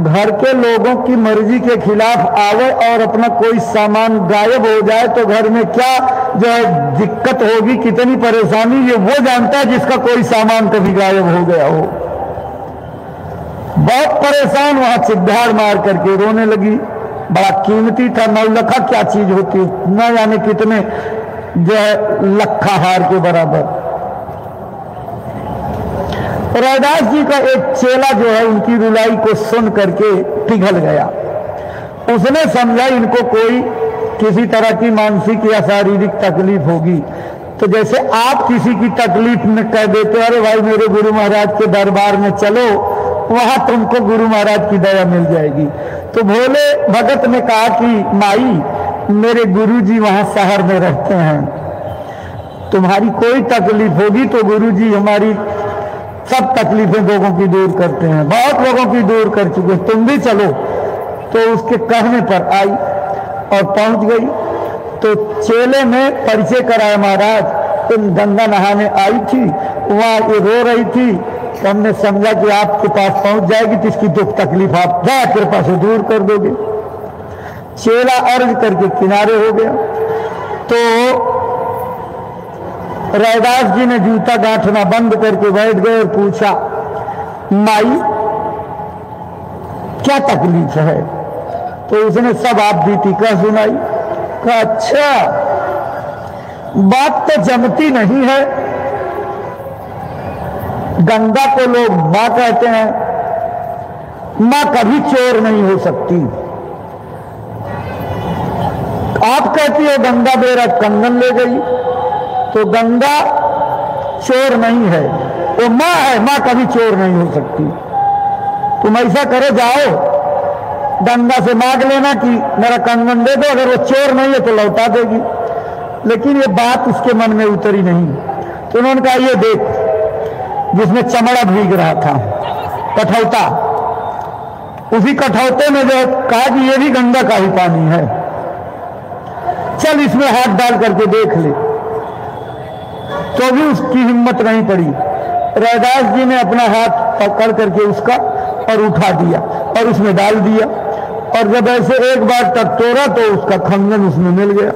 घर के लोगों की मर्जी के खिलाफ आवे और अपना कोई सामान गायब हो जाए तो घर में क्या जो है दिक्कत होगी, कितनी परेशानी, ये वो जानता है जिसका कोई सामान कभी गायब हो गया हो। बहुत परेशान, वहां चिद्धार मार करके रोने लगी। बड़ा कीमती था, 9 लखा क्या चीज होती है, न जाने कितने जो है लखा हार के बराबर। रैदास जी का एक चेला जो है उनकी रुलाई को सुन करके पिघल गया। उसने समझा इनको कोई किसी तरह की मानसिक या शारीरिक तकलीफ होगी। तो जैसे आप किसी की तकलीफ में कह देते अरे भाई मेरे गुरु महाराज के दरबार में चलो, वहां तुमको गुरु महाराज की दया मिल जाएगी। तो भोले भगत ने कहा कि माई मेरे गुरु जी वहां शहर में रहते हैं, तुम्हारी कोई तकलीफ होगी तो गुरु जी हमारी सब तकलीफें लोगों की दूर करते हैं, बहुत लोगों की दूर कर चुके, तुम भी चलो। तो उसके कहने पर आई और पहुंच गई। तो चेले ने परिचय कराया, महाराज तुम गंगा नहाने आई थी, वहां ये रो रही थी, तो हमने समझा कि आपके पास पहुंच जाएगी तो इसकी दुख तकलीफ आप दया कृपा से दूर कर दोगे। चेला अर्ज करके किनारे हो गया। तो रैदास जी ने जूता गांठना बंद करके बैठ गए और पूछा माई क्या तकलीफ है। तो उसने सब आप बीती कह सुनाई। कहा अच्छा बात तो जमती नहीं है। गंगा को लोग मां कहते हैं, मां कभी चोर नहीं हो सकती। आप कहती हो गंगा मेरा कंगन ले गई, तो गंगा चोर नहीं है, वो मां है, मां कभी चोर नहीं हो सकती। तुम ऐसा करो, जाओ गंगा से मांग लेना कि मेरा कंगन दे दो, अगर वो चोर नहीं है तो लौटा देगी। लेकिन ये बात उसके मन में उतरी नहीं। तो उन्होंने कहा ये देख, जिसमें चमड़ा भीग रहा था कठौता, उसी कठौते में जो कहा कि ये भी गंगा का ही पानी है, चल इसमें हाथ डाल करके देख ले। तो भी उसकी हिम्मत नहीं पड़ी। रैदास जी ने अपना हाथ पकड़ करके उसका और उठा दिया और उसमें डाल दिया, और जब ऐसे एक बार टटोरा तो उसका कंगन उसमें मिल गया।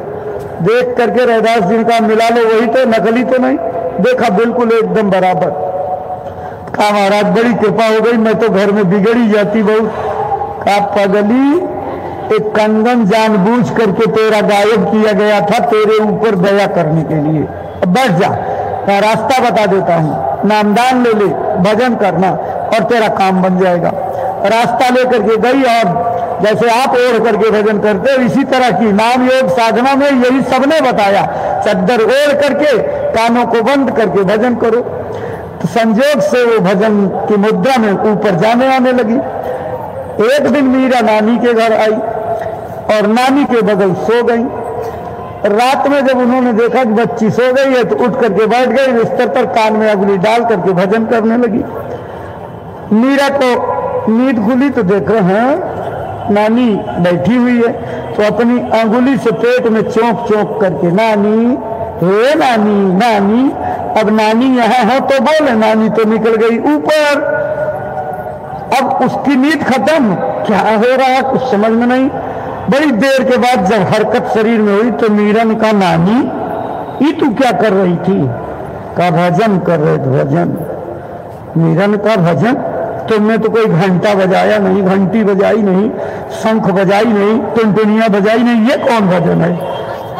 देख करके रैदास जी का मिला लो, वही तो, नकली तो नहीं। देखा बिल्कुल एकदम बराबर। कहा महाराज बड़ी कृपा हो गई, मैं तो घर में बिगड़ी जाती बहुत। कहा पगली, एक कंगन जानबूझ करके तेरा गायब किया गया था तेरे ऊपर दया करने के लिए। अब बैठ जा, मैं रास्ता बता देता हूं, नामदान ले ले, भजन करना और तेरा काम बन जाएगा। रास्ता लेकर के गई और जैसे आप ओढ़ करके भजन करते हो इसी तरह की नाम योग साधना में यही सबने बताया। चद्दर ओढ़ करके कानों को बंद करके भजन करो। तो संजोग से वो भजन की मुद्रा में ऊपर जाने आने लगी। एक दिन मीरा नानी के घर आई और नानी के बगल सो गई। रात में जब उन्होंने देखा कि बच्ची सो गई है तो उठ करके बैठ गई, बिस्तर पर कान में अंगुली डाल करके भजन करने लगी। मीरा को नींद खुली तो देख रहे हैं नानी बैठी हुई है, तो अपनी अंगुली से पेट में चौंक चौंक करके नानी, हे नानी, नानी। अब नानी यहाँ हो तो बोले, नानी तो निकल गई ऊपर। अब उसकी नींद खत्म, क्या हो रहा है कुछ समझ में नहीं। बड़ी देर के बाद जब हरकत शरीर में हुई तो मीरा ने कहा, नानी ये तू क्या कर रही थी? कहा भजन कर रहे थे, भजन। मीरा ने कहा भजन? तुमने तो कोई घंटा बजाया नहीं, घंटी बजाई नहीं, शंख बजाई नहीं, टुनटुनिया बजाई नहीं, ये कौन भजन है?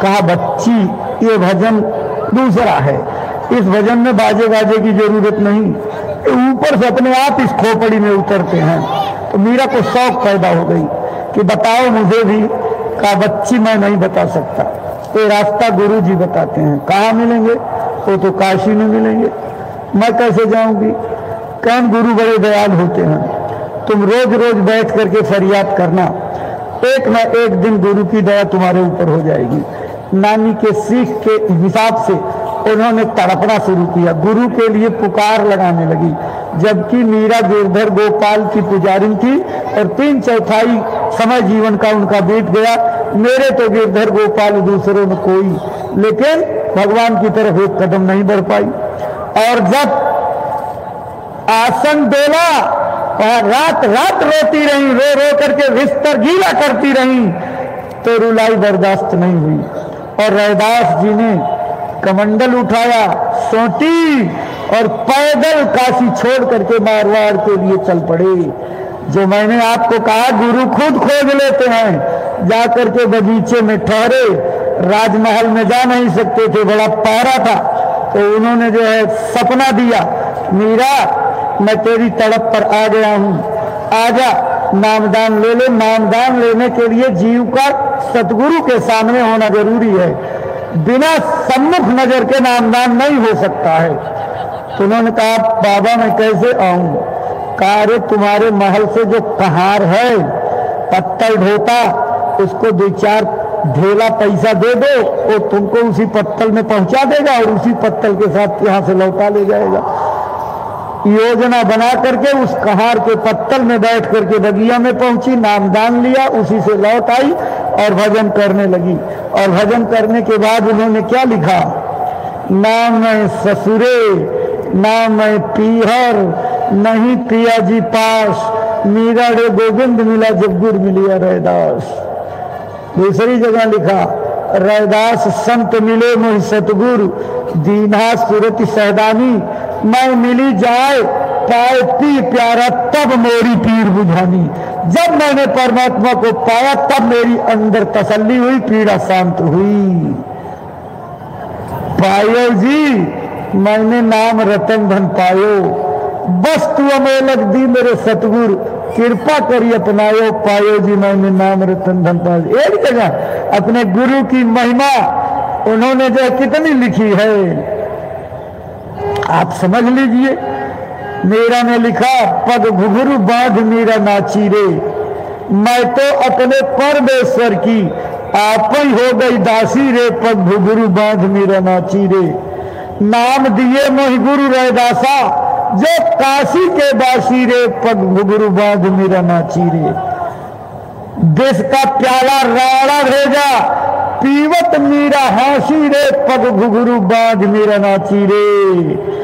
कहा बच्ची ये भजन दूसरा है, इस भजन में बाजे बाजे की जरूरत नहीं, ऊपर से अपने आप इस खोपड़ी में उतरते हैं। तो मीरा को शौक पैदा हो गई कि बताओ मुझे भी। कहा बच्ची मैं नहीं बता सकता, ये रास्ता गुरु जी बताते हैं। कहाँ मिलेंगे? वो तो काशी में मिलेंगे, मैं कैसे जाऊंगी? कौन गुरु बड़े दयाल होते हैं, तुम रोज रोज बैठ करके फरियाद करना, एक न एक दिन गुरु की दया तुम्हारे ऊपर हो जाएगी। नानी के सीख के हिसाब से उन्होंने तड़पना शुरू किया, गुरु के लिए पुकार लगाने लगी। जबकि मीरा गिरधर गोपाल की पुजारिन थी और 3/4 समय जीवन का उनका बीत गया। मेरे तो गिरधर गोपाल दूसरों में कोई, लेकिन भगवान की तरफ एक कदम नहीं बढ़ पाई। और जब आसन डोला और रात रात रोती रही, रो रो करके बिस्तर गीला करती रही, तो रुलाई बर्दाश्त नहीं हुई और रैदास जी ने कमंडल उठाया, सोटी और पैदल काशी छोड़ करके मारवाड़ के लिए चल पड़े। जो मैंने आपको कहा गुरु खुद खोज लेते हैं, जाकर के बगीचे में ठहरे, राजमहल में जा नहीं सकते थे, बड़ा प्यारा था, तो उन्होंने जो है सपना दिया, मीरा मैं तेरी तड़प पर आ गया हूं, आजा नामदान ले ले। नामदान लेने के लिए जीव का सतगुरु के सामने होना जरूरी है, बिना सम्मुख नजर के नामदान नहीं हो सकता है। तो उन्होंने कहा बाबा मैं कैसे आऊं? कहा अरे तुम्हारे महल से जो कहार है पत्तल ढोता, उसको 2-4 ढेला पैसा दे दो, वो तुमको उसी पत्तल में पहुंचा देगा और उसी पत्तल के साथ यहां से लौटा ले जाएगा। योजना बना करके उस कहार के पत्तल में बैठ करके बगिया में पहुंची, नामदान लिया, उसी से लौट आई और भजन करने लगी। और भजन करने के बाद उन्होंने क्या लिखा? ना मैं ससुरे ना मैं पीहर, नहीं पिया जी पास, मीरा रे गोविंद मिला जब गुर मिलिया रैदास। दूसरी जगह लिखा रैदास संत मिले मोहि सतगुरु, दीन्हा सुरति सहदानी, मैं मिली जाए पाए पी प्यारा तब मोरी पीर बुझानी। जब मैंने परमात्मा को पाया तब मेरी अंदर तसल्ली हुई, पीड़ा शांत हुई। पायो जी मैंने नाम रतन धन पायो, बस तू अमेलक दी मेरे सतगुरु, कृपा करी अपनायो, पायो जी मैंने नाम रतन धन पायो। एक जगह अपने गुरु की महिमा उन्होंने जो कितनी लिखी है आप समझ लीजिए। मीरा ने लिखा पग घुघरू बांध मीरा नाची रे, मैं तो अपने परमेश्वर की आप ही हो गई दासी रे, पग घुघरू बांध मीरा नाची रे। नाम दिए मोहि गुरु रैदासा, जो काशी के बासी रे, पग घुघरू बांध मीरा नाची रे। देश का प्याला राणा भेजा, पीवत मीरा हासी रे, पग घुघरू बांध मीरा नाची रे।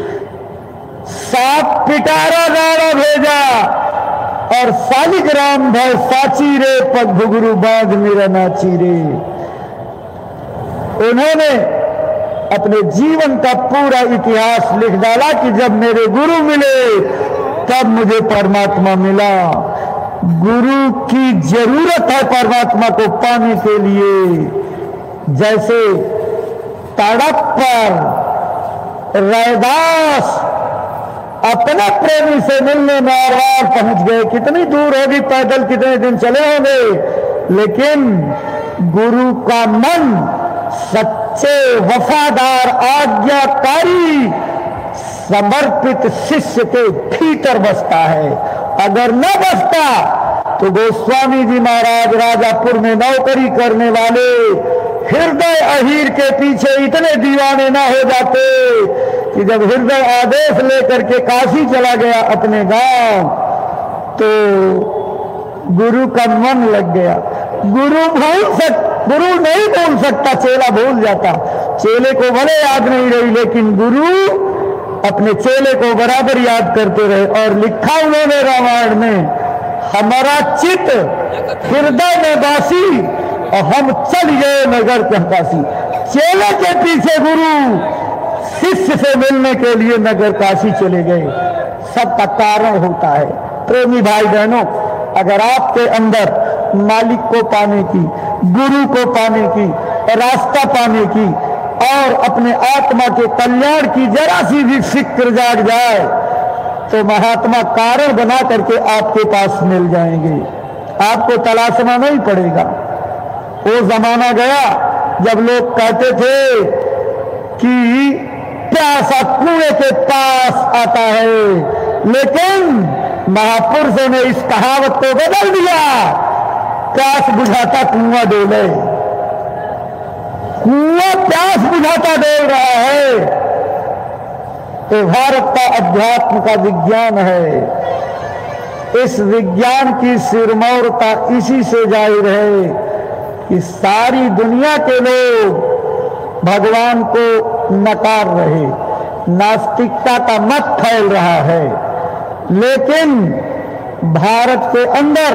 सात पिटारा राणा भेजा और शालिग्राम भय साची रे, पग घुघरू बांध मीरा नाची रे। उन्होंने अपने जीवन का पूरा इतिहास लिख डाला कि जब मेरे गुरु मिले तब मुझे परमात्मा मिला। गुरु की जरूरत है परमात्मा को पाने के लिए। जैसे तड़प पर रैदास अपने प्रेमी से मिलने मारवाड़ पहुंच गए, कितनी दूर होगी पैदल, कितने दिन चले होंगे, लेकिन गुरु का मन सच्चे वफादार आज्ञाकारी समर्पित शिष्य के भीतर बसता है। अगर न बसता तो गोस्वामी जी महाराज राजापुर में नौकरी करने वाले हृदय अहीर के पीछे इतने दीवाने ना हो जाते कि जब हृदय आदेश लेकर के काशी चला गया अपने गांव, तो गुरु का मन लग गया। गुरु नहीं भूल सकता, चेला भूल जाता। चेले को भले याद नहीं रही, लेकिन गुरु अपने चेले को बराबर याद करते रहे। और लिखा उन्होंने रामायण में, हमारा चित हृदय में बासी और हम चल गए नगर काशी। चेले के पीछे गुरु शिष्य से मिलने के लिए नगर काशी चले गए। सबका कारण होता है। प्रेमी भाई बहनों, अगर आपके अंदर मालिक को पाने की, गुरु को पाने की, रास्ता पाने की और अपने आत्मा के कल्याण की जरा सी भी फिक्र जाग जाए तो महात्मा कारण बना करके आपके पास मिल जाएंगे। आपको तलाशना नहीं पड़ेगा। वो जमाना गया जब लोग कहते थे कि प्यासा कुएं के पास आता है, लेकिन महापुरुषों ने इस कहावत को बदल दिया। प्यास बुझाता कुआं डोले। कुआं प्यास बुझाता डोल रहा है। तो भारत का अध्यात्म का विज्ञान है। इस विज्ञान की सिरमौरता इसी से जाहिर है कि सारी दुनिया के लोग भगवान को नकार रहे, नास्तिकता का मत फैल रहा है। लेकिन भारत के अंदर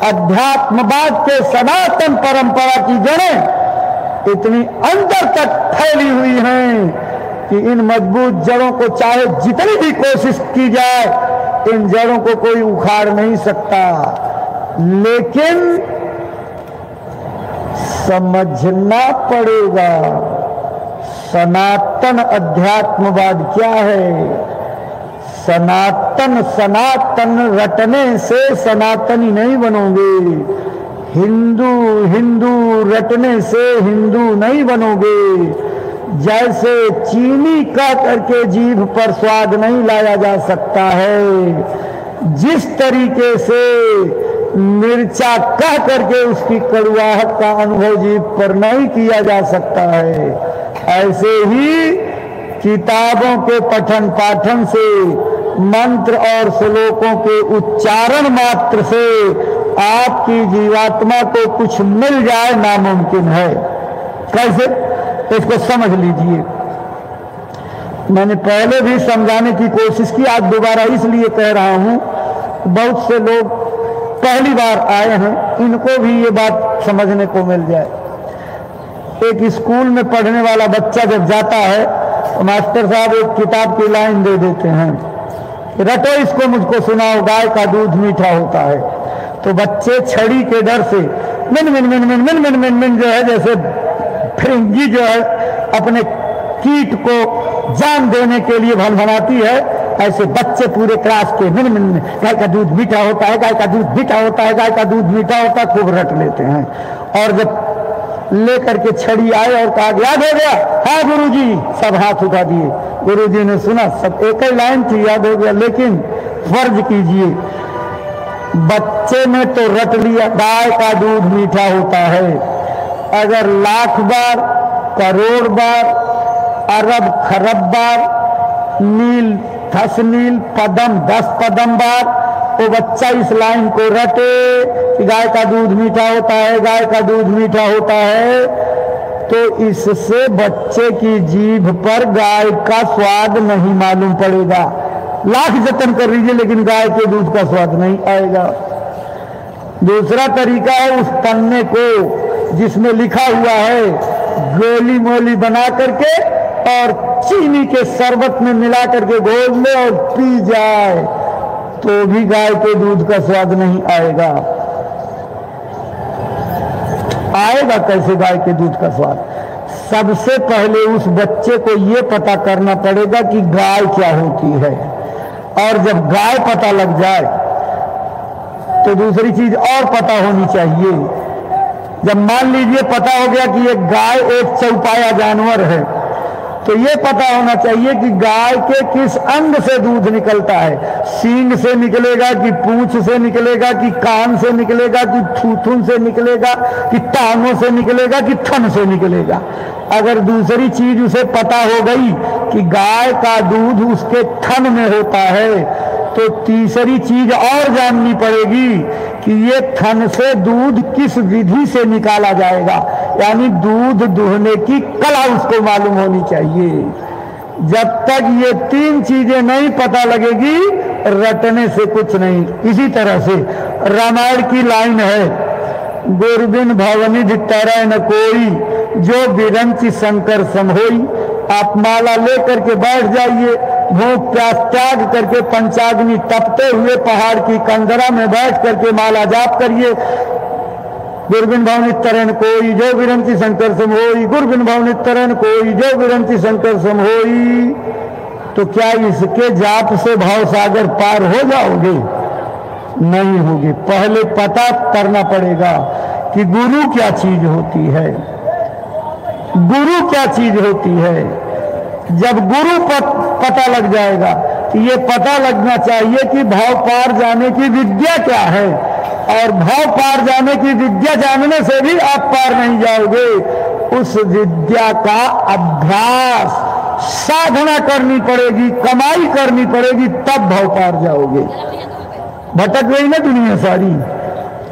अध्यात्मवाद के सनातन परंपरा की जड़ें इतनी अंदर तक फैली हुई हैं कि इन मजबूत जड़ों को चाहे जितनी भी कोशिश की जाए, इन जड़ों को कोई उखाड़ नहीं सकता। लेकिन समझना पड़ेगा सनातन अध्यात्मवाद क्या है। सनातन रटने से सनातनी नहीं बनोगे। हिंदू रटने से हिंदू नहीं बनोगे। जैसे चीनी कह करके जीभ पर स्वाद नहीं लाया जा सकता है, जिस तरीके से मिर्चा कह करके उसकी कड़वाहट का अनुभव जीभ पर नहीं किया जा सकता है, ऐसे ही किताबों के पठन पाठन से, मंत्र और श्लोकों के उच्चारण मात्र से आपकी जीवात्मा को कुछ मिल जाए नामुमकिन है। कैसे? इसको समझ लीजिए। मैंने पहले भी समझाने की कोशिश की, आज दोबारा इसलिए कह रहा हूं, बहुत से लोग पहली बार आए हैं, इनको भी ये बात समझने को मिल जाए। एक स्कूल में पढ़ने वाला बच्चा जब जाता है तो मास्टर साहब एक किताब की लाइन दे देते हैं, रटो इसको, मुझको सुनाओ, गाय का दूध मीठा होता है। तो बच्चे छड़ी के डर से मिन मिन मिन मिन मिन मिन मिन मिन जो है, जैसे फिरंगी जो है अपने कीट को जान देने के लिए भनभनाती है, ऐसे बच्चे पूरे क्लास के मिन मिन मिन, गाय का दूध मीठा होता है, गाय का दूध मीठा होता है, गाय का दूध मीठा होता है, खूब रट लेते हैं। और जब लेकर के छड़ी आए और कहा याद हो गया, हाँ गुरुजी, सब हाथ उठा दिए। गुरुजी ने सुना, सब एक ही लाइन थी, याद हो गया। लेकिन फर्ज कीजिए, बच्चे ने तो रट लिया गाय का दूध मीठा होता है। अगर लाख बार, करोड़ बार, अरब खरब बार, नील धस नील पदम 10 पदम बार वो बच्चा इस लाइन को रटे कि गाय का दूध मीठा होता है, गाय का दूध मीठा होता है, तो इससे बच्चे की जीभ पर गाय का स्वाद नहीं मालूम पड़ेगा। लाख जतन कर लीजिए लेकिन गाय के दूध का स्वाद नहीं आएगा। दूसरा तरीका है, उस पन्ने को जिसमें लिखा हुआ है गोली मोली बना करके और चीनी के शरबत में मिला करके घोल ले और पी जाए, तो भी गाय के दूध का स्वाद नहीं आएगा। आएगा कैसे गाय के दूध का स्वाद? सबसे पहले उस बच्चे को यह पता करना पड़ेगा कि गाय क्या होती है, और जब गाय पता लग जाए तो दूसरी चीज और पता होनी चाहिए। जब मान लीजिए पता हो गया कि ये गाय एक चौपाया जानवर है, तो ये पता होना चाहिए कि गाय के किस अंग से दूध निकलता है। सींग से निकलेगा कि पूंछ से निकलेगा कि कान से निकलेगा कि थूथुन से निकलेगा कि टांगों से निकलेगा कि थन से निकलेगा। अगर दूसरी चीज उसे पता हो गई कि गाय का दूध उसके थन में होता है, तो तीसरी चीज और जाननी पड़ेगी कि ये थन से दूध किस विधि से निकाला जाएगा, यानी दूध दुहने की कला उसको मालूम होनी चाहिए। जब तक ये तीन चीजें नहीं पता लगेगी, रटने से कुछ नहीं। इसी तरह से रामायण की लाइन है, गुरबिन भवनिधि तरह न कोई, जो बिरंची शंकर समहोई। आप माला लेकर के बैठ जाइए, भूख प्यास त्याग करके पंचाग्नि तपते हुए पहाड़ की कंदरा में बैठ करके माला जाप करिए। गुरबिन भवनित तरन कोई जो बिरंची शंकर समहोई, गुरबिन भवनित तरन कोई जो बिरंची शंकर समहोई। तो क्या इसके जाप से भाव सागर पार हो जाओगे? नहीं होगी। पहले पता करना पड़ेगा कि गुरु क्या चीज होती है, गुरु क्या चीज होती है। जब गुरु पता लग जाएगा कि ये पता लगना चाहिए कि भाव पार जाने की विद्या क्या है, और भाव पार जाने की विद्या जानने से भी आप पार नहीं जाओगे। उस विद्या का अभ्यास साधना करनी पड़ेगी, कमाई करनी पड़ेगी, तब भाव पार जाओगे। भटक गई ना दुनिया सारी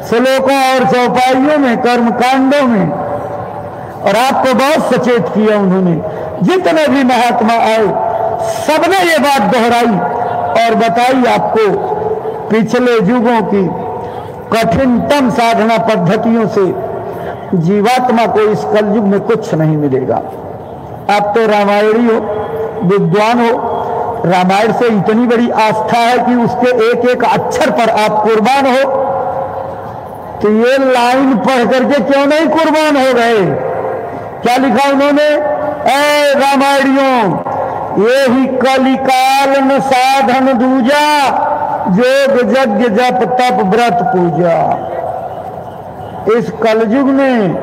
श्लोकों और चौपाइयों में, कर्म कांडों में, और आपको बहुत सचेत किया उन्होंने। जितने भी महात्मा आए सबने ये बात दोहराई और बताई आपको पिछले युगों की कठिनतम साधना पद्धतियों से जीवात्मा को इस कलयुग में कुछ नहीं मिलेगा। आप तो रामायणी हो, विद्वान हो, रामायण से इतनी बड़ी आस्था है कि उसके एक एक अक्षर पर आप कुर्बान हो, तो ये लाइन पढ़ करके क्यों नहीं कुर्बान हो गए? क्या लिखा उन्होंने? ऐ रामायणियों, ये ही कलिकाल न साधन दूजा, योग यज्ञ जप तप व्रत पूजा। इस कलयुग में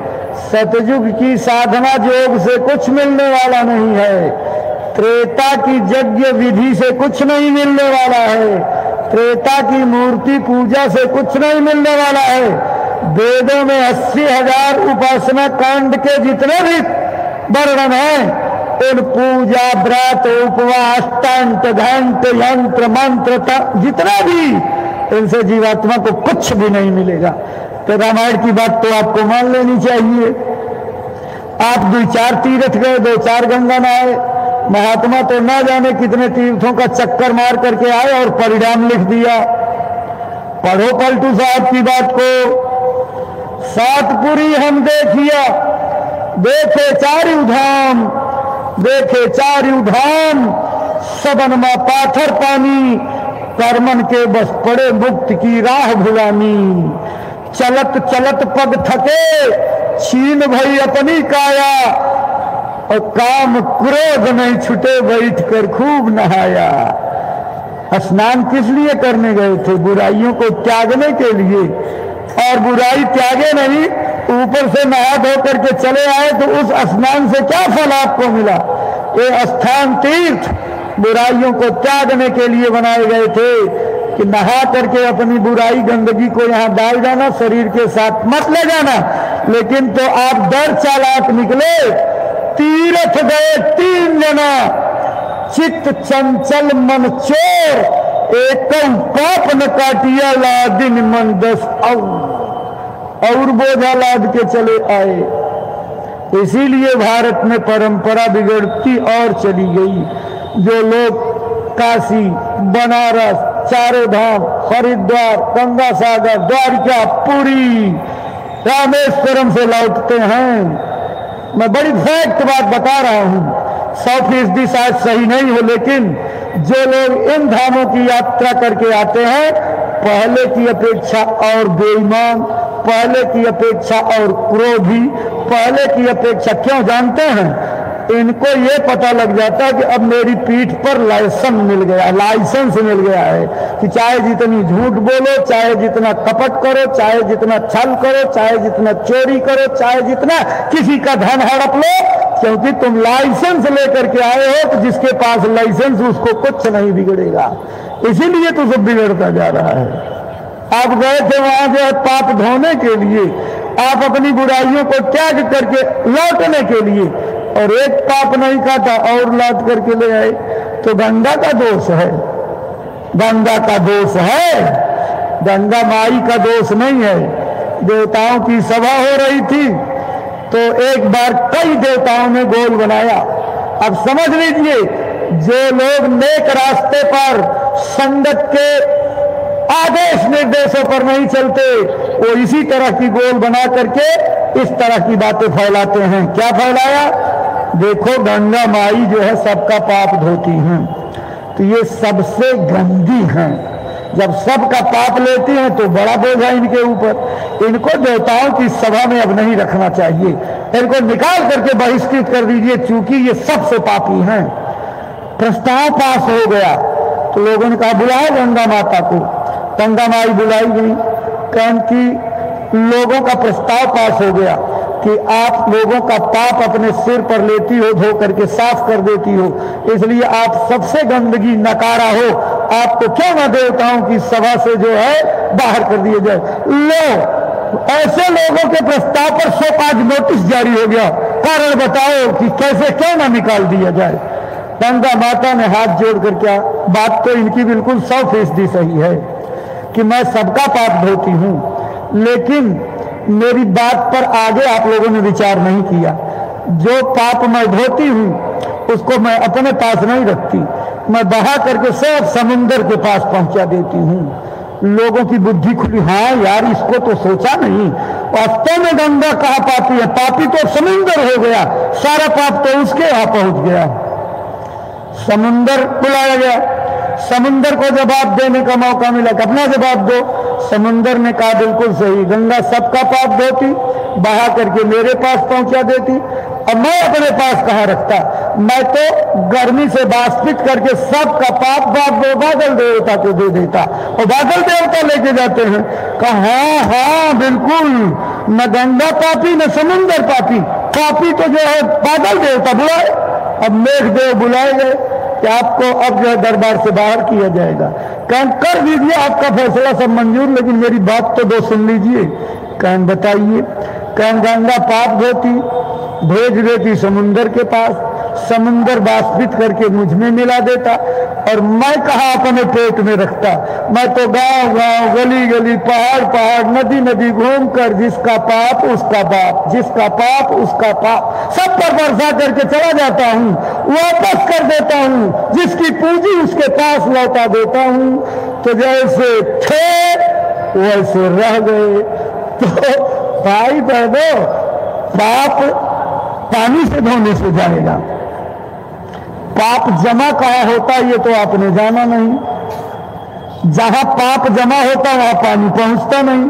सतयुग की साधना योग से कुछ मिलने वाला नहीं है, त्रेता की यज्ञ विधि से कुछ नहीं मिलने वाला है, त्रेता की मूर्ति पूजा से कुछ नहीं मिलने वाला है। वेदों में 80,000 उपासना कांड के जितने भी वर्णन है, उन पूजा व्रत उपवास तंत्र घंट यंत्र मंत्र जितना भी, इनसे जीवात्मा को कुछ भी नहीं मिलेगा। तो रामायण की बात तो आपको मान लेनी चाहिए। आप 2-4 तीर्थ गए, 2-4 गंगा नहाए, महात्मा तो ना जाने कितने तीर्थों का चक्कर मार करके आए और परिणाम लिख दिया। पढ़ो पलटू साहब की बात को। सातपुरी हम देखिया, देखे चारु धाम, देखे चारु धाम, सबन में पाथर पानी, कर्मन के बस पड़े मुक्त की राह भुलानी। चलत चलत पग थके, छीन भई अपनी काया, और काम क्रोध नहीं छुटे बैठ कर खूब नहाया। स्नान किस लिए करने गए थे? बुराइयों को त्यागने के लिए, और बुराई त्यागे नहीं, ऊपर से नहा धो करके चले आए, तो उस स्नान से क्या फल आपको मिला? ये स्थान तीर्थ बुराइयों को त्यागने के लिए बनाए गए थे कि नहा करके अपनी बुराई गंदगी को यहाँ डाल जाना, शरीर के साथ मत ले जाना। लेकिन तो आप डर चालाक निकले, तीर्थ गए 3 जना, चित्त चंचल मन चोर, एक पाप न काटिया लादिन मन 10 और बोझा लाद के चले आए। इसीलिए भारत में परंपरा बिगड़ती और चली गई। जो लोग काशी, बनारस, चारों धाम, हरिद्वार, गंगा सागर, द्वारका, पुरी, रामेश्वरम से लौटते हैं, मैं बड़ी फैक्ट बात बता रहा हूं, 100% शायद सही नहीं हो, लेकिन जो लोग इन धामों की यात्रा करके आते हैं, पहले की अपेक्षा और बेईमान, पहले की अपेक्षा और क्रोधी, पहले की अपेक्षा, क्यों जानते हैं? इनको ये पता लग जाता है कि अब मेरी पीठ पर लाइसेंस मिल गया है कि चाहे जितनी झूठ बोलो, चाहे जितना कपट करो, चाहे जितना छल करो, चाहे जितना चोरी करो, चाहे जितना किसी का धन हड़प लो, क्योंकि तुम लाइसेंस लेकर के आए हो, तो जिसके पास लाइसेंस उसको कुछ नहीं बिगड़ेगा। इसीलिए तो सब बिगड़ता जा रहा है। आप गए थे वहां जो है पाप धोने के लिए, आप अपनी बुराइयों को त्याग करके लौटने के लिए, और एक पाप नहीं काटा और लौट करके ले आए, तो गंगा का दोष है, गंगा का दोष है, गंगा माई का दोष नहीं है। देवताओं की सभा हो रही थी तो एक बार कई देवताओं ने गोल बनाया। अब समझ लीजिए, जो लोग नेक रास्ते पर संगत के आदेश निर्देशों पर नहीं चलते, वो इसी तरह की गोल बना करके इस तरह की बातें फैलाते हैं। क्या फैलाया? देखो गंगा माई जो है सबका पाप धोती हैं, तो ये सबसे गंदी हैं। जब सबका पाप लेती हैं तो बड़ा बोझ है इनके ऊपर। इनको देवताओं की सभा में अब नहीं रखना चाहिए, इनको निकाल करके बहिष्कृत कर दीजिए, चूंकि ये सबसे पापी हैं। प्रस्ताव पास हो गया तो लोगों ने कहा बुलाओ गंगा माता को। गंगा माई बुलाई गई, कहन की लोगों का प्रस्ताव पास हो गया कि आप लोगों का पाप अपने सिर पर लेती हो, धो करके साफ कर देती हो, इसलिए आप सबसे गंदगी नकारा हो, आपको क्यों न देवताओं की सभा से जो है बाहर कर दिया जाए। लो, ऐसे लोगों के प्रस्ताव पर 105 नोटिस जारी हो गया। कारण बताओ कि कैसे क्यों न निकाल दिया जाए। गंगा माता ने हाथ जोड़ कर, क्या बात तो इनकी बिल्कुल 100% सही है कि मैं सबका पाप धोती हूं, लेकिन मेरी बात पर आगे आप लोगों ने विचार नहीं किया। जो पाप मैं धोती हूं उसको मैं अपने पास नहीं रखती, मैं बहा करके सब समुंदर के पास पहुंचा देती हूं। लोगों की बुद्धि खुली, हाँ यार इसको तो सोचा नहीं, वास्तव में गंगा कहाँ पापी है? पापी तो समुंदर हो गया, सारा पाप तो उसके यहां पहुंच गया। समुंदर बुलाया गया, समुंदर को जवाब देने का मौका मिला, अपना जवाब दो। समुंदर ने कहा बिल्कुल सही, गंगा सबका पाप धोती, बहा करके मेरे पास पहुंचा देती, अब मैं अपने पास कहाँ रखता? मैं तो गर्मी से वाष्पित करके सबका पाप बादल देवता को दे देता, और बादल देवता लेके जाते हैं। कहा हाँ हाँ बिल्कुल, न गंगा पापी न समुंदर पापी, पापी तो जो है बादल देवता। बुलाए, अब मेघदेव बुलाए गए कि आपको अब जो है दरबार से बाहर किया जाएगा। कहन कर दीजिए, आपका फैसला सब मंजूर, लेकिन मेरी बात तो दो सुन लीजिए। कहन बताइए। कहन गंगा पाप धोती, भेज देती समुंदर के पास, समुंदर वाष्पित करके मुझ में मिला देता, और मैं कहाँ अपने पेट में रखता? मैं तो गांव गांव, गली गली, पहाड़ पहाड़, नदी नदी घूम कर जिसका पाप उसका बाप, जिसका पाप उसका पाप, सब पर बरसा करके चला जाता हूँ, वापस कर देता हूँ, जिसकी पूंजी उसके पास लौटा देता हूँ। तो जैसे थे वैसे रह गए। तो भाई बहनों, पाप पानी से धोने से जाएगा, पाप जमा कहाँ होता ये तो आपने जाना नहीं। जहां पाप जमा होता वहां पानी पहुंचता नहीं,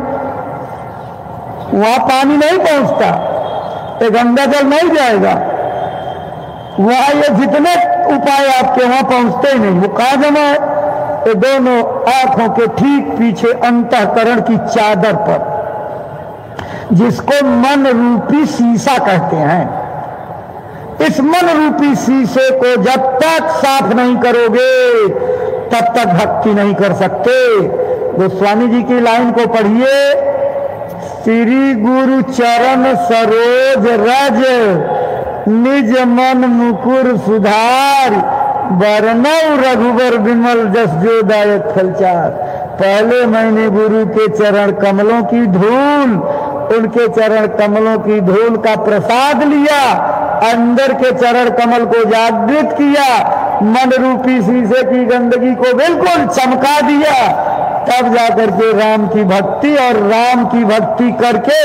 वहां पानी नहीं पहुंचता, ये गंगा जल नहीं जाएगा वहां, ये जितने उपाय आपके वहां पहुंचते ही नहीं। वो कहां जमा है? ये दोनों आंखों के ठीक पीछे अंतःकरण की चादर पर, जिसको मन रूपी शीशा कहते हैं। इस मन रूपी शीशे को जब तक साफ नहीं करोगे तब तक भक्ति नहीं कर सकते। गोस्वामी जी की लाइन को पढ़िए, श्री गुरु चरण सरोज रज, निज मन मुकुर सुधार, बरनौ रघुबर विमल जस जो दायक फलचार। पहले मैंने गुरु के चरण कमलों की धूल, उनके चरण कमलों की धूल का प्रसाद लिया, अंदर के चरण कमल को जागृत किया, मन रूपी शीशे की गंदगी को बिल्कुल चमका दिया, तब जाकर के राम की भक्ति, और राम की भक्ति करके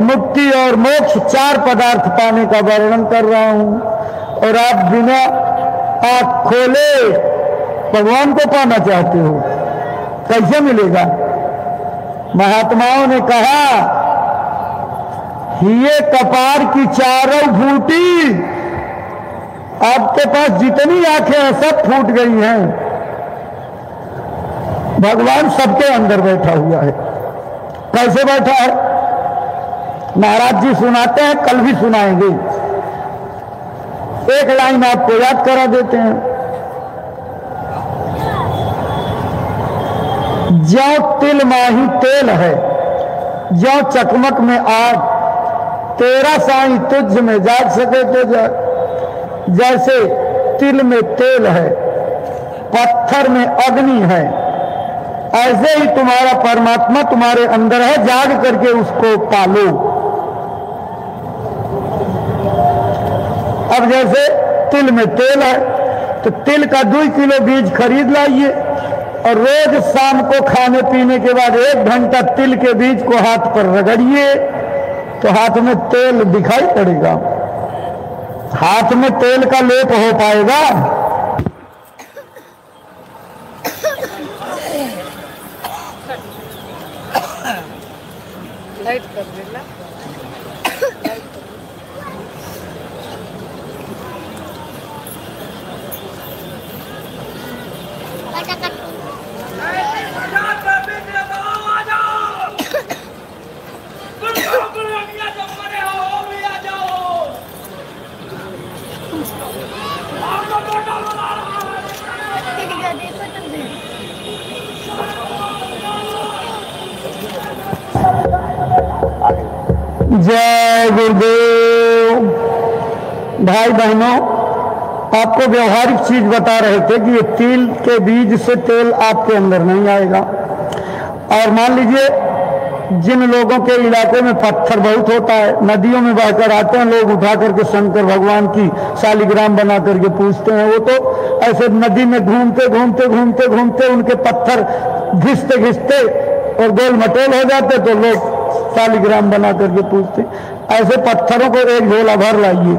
मुक्ति और मोक्ष 4 पदार्थ पाने का वर्णन कर रहा हूं। और आप बिना आंख खोले भगवान को पाना चाहते हो, कैसे मिलेगा? महात्माओं ने कहा, ये कपार की चारों फूटी, आपके पास जितनी आंखें हैं सब फूट गई हैं, भगवान सबके अंदर बैठा हुआ है। कैसे बैठा है? महाराज जी सुनाते हैं, कल भी सुनाएंगे। एक लाइन आपको याद करा देते हैं। ज्यों तिल माही तेल है, ज्यों चकमक में आग, तेरा साईं तुझ में जाग सके तो जाग। जैसे तिल में तेल है, पत्थर में अग्नि है, ऐसे ही तुम्हारा परमात्मा तुम्हारे अंदर है, जाग करके उसको पालो। अब जैसे तिल में तेल है तो तिल का 2 किलो बीज खरीद लाइए और रोज शाम को खाने पीने के बाद 1 घंटा तिल के बीज को हाथ पर रगड़िए तो हाथ में तेल दिखाई पड़ेगा, हाथ में तेल का लेप हो पाएगा। लाइट कर देना। जय गुरुदेव। भाई बहनों, आपको व्यवहारिक चीज बता रहे थे कि ये तिल के बीज से तेल आपके अंदर नहीं आएगा। और मान लीजिए जिन लोगों के इलाके में पत्थर बहुत होता है, नदियों में बहकर आते हैं लोग, उठा करके शंकर भगवान की शालिग्राम बना करके पूजते हैं। वो तो ऐसे नदी में घूमते घूमते घूमते घूमते उनके पत्थर घिसते घिसते और गोल मटोल हो जाते तो लोग शालिग्राम बना करके पूजते। ऐसे पत्थरों को एक झोला भर लाइए,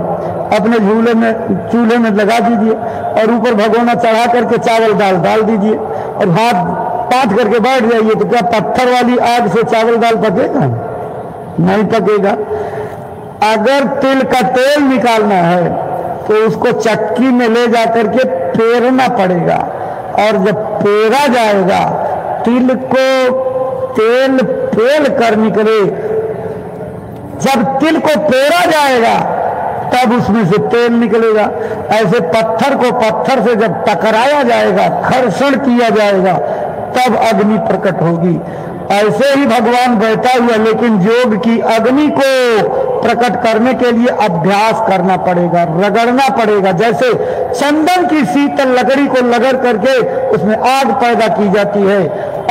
अपने झूले में चूल्हे में लगा दीजिए और ऊपर भगोना चढ़ा करके चावल दाल डाल दीजिए और हाथ पाट करके बैठ जाइए। तो क्या पत्थर वाली आग से चावल दाल पकेगा? नहीं पकेगा। अगर तिल का तेल निकालना है तो उसको चक्की में ले जाकर के पेरना पड़ेगा और जब पेरा जाएगा तिल को तेल पेल कर निकले, जब तिल को पेरा जाएगा तब उसमें से तेल निकलेगा। ऐसे पत्थर को पत्थर से जब टकराया जाएगा, घर्षण किया जाएगा, तब अग्नि प्रकट होगी। ऐसे ही भगवान बैठा हुआ, लेकिन योग की अग्नि को प्रकट करने के लिए अभ्यास करना पड़ेगा, रगड़ना पड़ेगा। जैसे चंदन की शीतल लकड़ी को रगड़ करके उसमें आग पैदा की जाती है,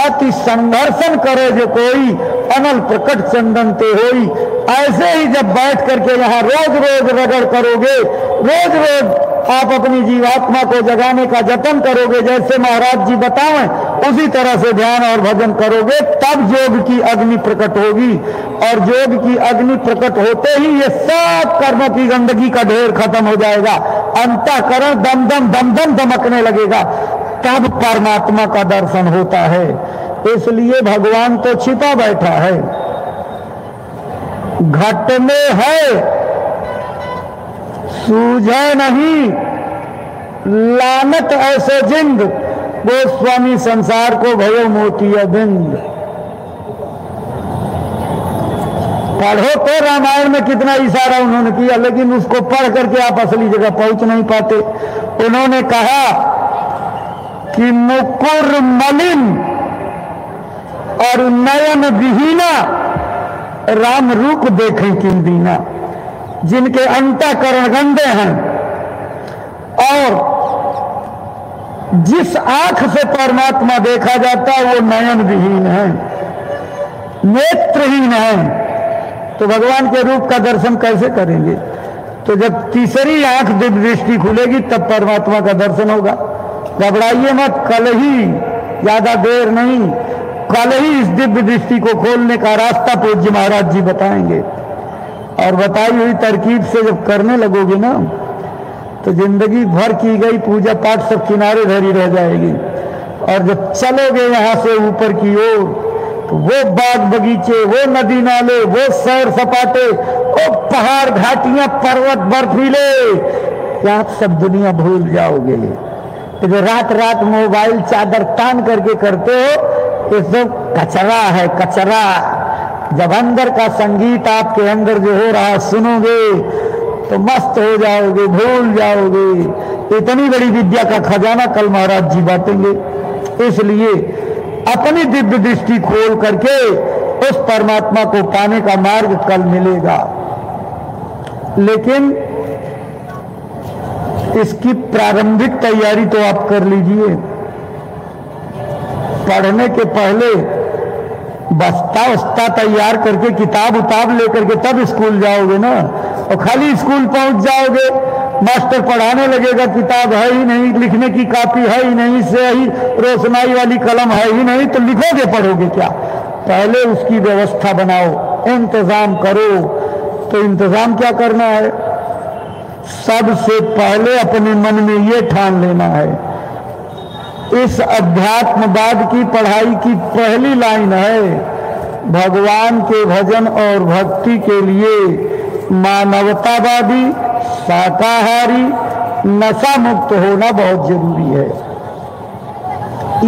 अति संघर्षण करे जो कोई अनल प्रकट चंदन ते होई। ऐसे ही जब बैठ करके यहाँ रोज रोज रगड़ करोगे, रोज रोज आप अपनी जीवात्मा को जगाने का जतन करोगे, जैसे महाराज जी बताएं उसी तरह से ध्यान और भजन करोगे, तब योग की अग्नि प्रकट होगी। और योग की अग्नि प्रकट होते ही ये सब कर्मों की गंदगी का ढेर खत्म हो जाएगा, अंतःकरण दम दम दम दम दमकने लगेगा, तब परमात्मा का दर्शन होता है। इसलिए भगवान तो छिपा बैठा है, घट में है, सूझे नहीं, लानत ऐसे जिंद, गोस्वामी संसार को भयो मोतिया बिंद। पढ़ो तो रामायण में कितना इशारा उन्होंने किया, लेकिन उसको पढ़ करके आप असली जगह पहुंच नहीं पाते। उन्होंने कहा कि मुकुर मलिन और नयन विहीना राम रूप देखें किन दीना। जिनके अंतःकरण गंदे हैं और जिस आंख से परमात्मा देखा जाता है वो नयन विहीन है, नेत्रहीन है, तो भगवान के रूप का दर्शन कैसे करेंगे? तो जब तीसरी आंख दिव्य दृष्टि खुलेगी तब परमात्मा का दर्शन होगा। घबराइए मत, कल ही, ज्यादा देर नहीं, कल ही इस दिव्य दृष्टि को खोलने का रास्ता पूज्य महाराज जी बताएंगे। और बताई हुई तरकीब से जब करने लगोगे ना तो जिंदगी भर की गई पूजा पाठ सब किनारे धरी रह जाएगी। और जब चलोगे यहाँ से ऊपर की ओर तो वो बाग बगीचे, वो नदी नाले, वो सैर सपाटे, वो पहाड़ घाटियां, पर्वत बर्फीले, आप सब दुनिया भूल जाओगे। जो रात रात मोबाइल चादर तान करके करते हो ये सब कचरा है, कचरा। जब अंदर का संगीत आपके अंदर जो हो रहा सुनोगे तो मस्त हो जाओगे, भूल जाओगे। इतनी बड़ी विद्या का खजाना कल महाराज जी बांटेंगे। इसलिए अपनी दिव्य दृष्टि खोल करके उस परमात्मा को पाने का मार्ग कल मिलेगा। लेकिन इसकी प्रारंभिक तैयारी तो आप कर लीजिए। पढ़ने के पहले बस्ता वस्ता तैयार करके किताब उताब लेकर के तब स्कूल जाओगे ना। और खाली स्कूल पहुंच जाओगे, मास्टर पढ़ाने लगेगा, किताब है ही नहीं, लिखने की कॉपी है ही नहीं, स्याही रोशनाई वाली कलम है ही नहीं, तो लिखोगे पढ़ोगे क्या? पहले उसकी व्यवस्था बनाओ, इंतजाम करो। तो इंतजाम क्या करना है? सबसे पहले अपने मन में ये ठान लेना है, इस अध्यात्मवाद की पढ़ाई की पहली लाइन है, भगवान के भजन और भक्ति के लिए मानवतावादी, शाकाहारी, नशा मुक्त होना बहुत जरूरी है।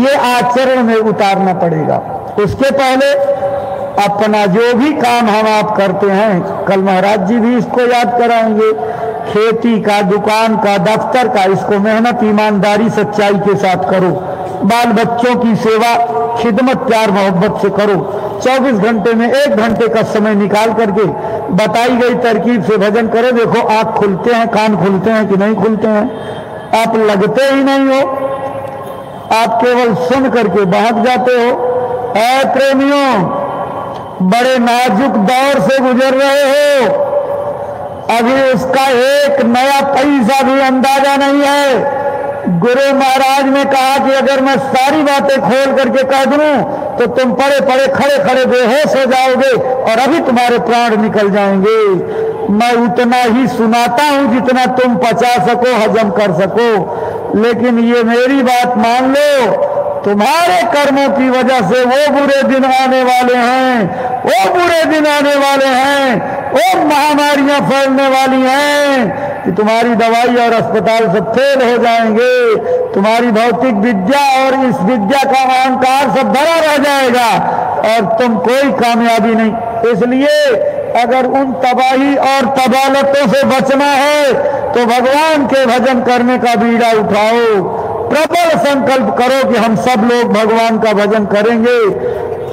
ये आचरण में उतारना पड़ेगा। उसके पहले अपना जो भी काम हम आप करते हैं, कल महाराज जी भी इसको याद कराएंगे, खेती का, दुकान का, दफ्तर का, इसको मेहनत, ईमानदारी, सच्चाई के साथ करो। बाल बच्चों की सेवा, खिदमत, प्यार मोहब्बत से करो। 24 घंटे में 1 घंटे का समय निकाल करके बताई गई तरकीब से भजन करो। देखो आंख खुलते हैं, कान खुलते हैं कि नहीं खुलते हैं? आप लगते ही नहीं हो, आप केवल सुन करके बहक जाते हो। ऐ प्रेमियों, बड़े नाजुक दौर से गुजर रहे हो, अभी उसका एक नया पैसा भी अंदाजा नहीं है। गुरु महाराज ने कहा कि अगर मैं सारी बातें खोल करके कह दूं तो तुम पड़े पड़े खड़े खड़े बेहोश हो जाओगे और अभी तुम्हारे प्राण निकल जाएंगे। मैं उतना ही सुनाता हूं जितना तुम पचा सको, हजम कर सको, लेकिन ये मेरी बात मान लो, तुम्हारे कर्मों की वजह से वो बुरे दिन आने वाले हैं, वो बुरे दिन आने वाले हैं, वो महामारियां फैलने वाली हैं कि तुम्हारी दवाई और अस्पताल सब फेल हो जाएंगे, तुम्हारी भौतिक विद्या और इस विद्या का अहंकार सब धरा रह जाएगा और तुम कोई कामयाबी नहीं। इसलिए अगर उन तबाही और तबालतों से बचना है तो भगवान के भजन करने का बीड़ा उठाओ, प्रबल संकल्प करो कि हम सब लोग भगवान का भजन करेंगे।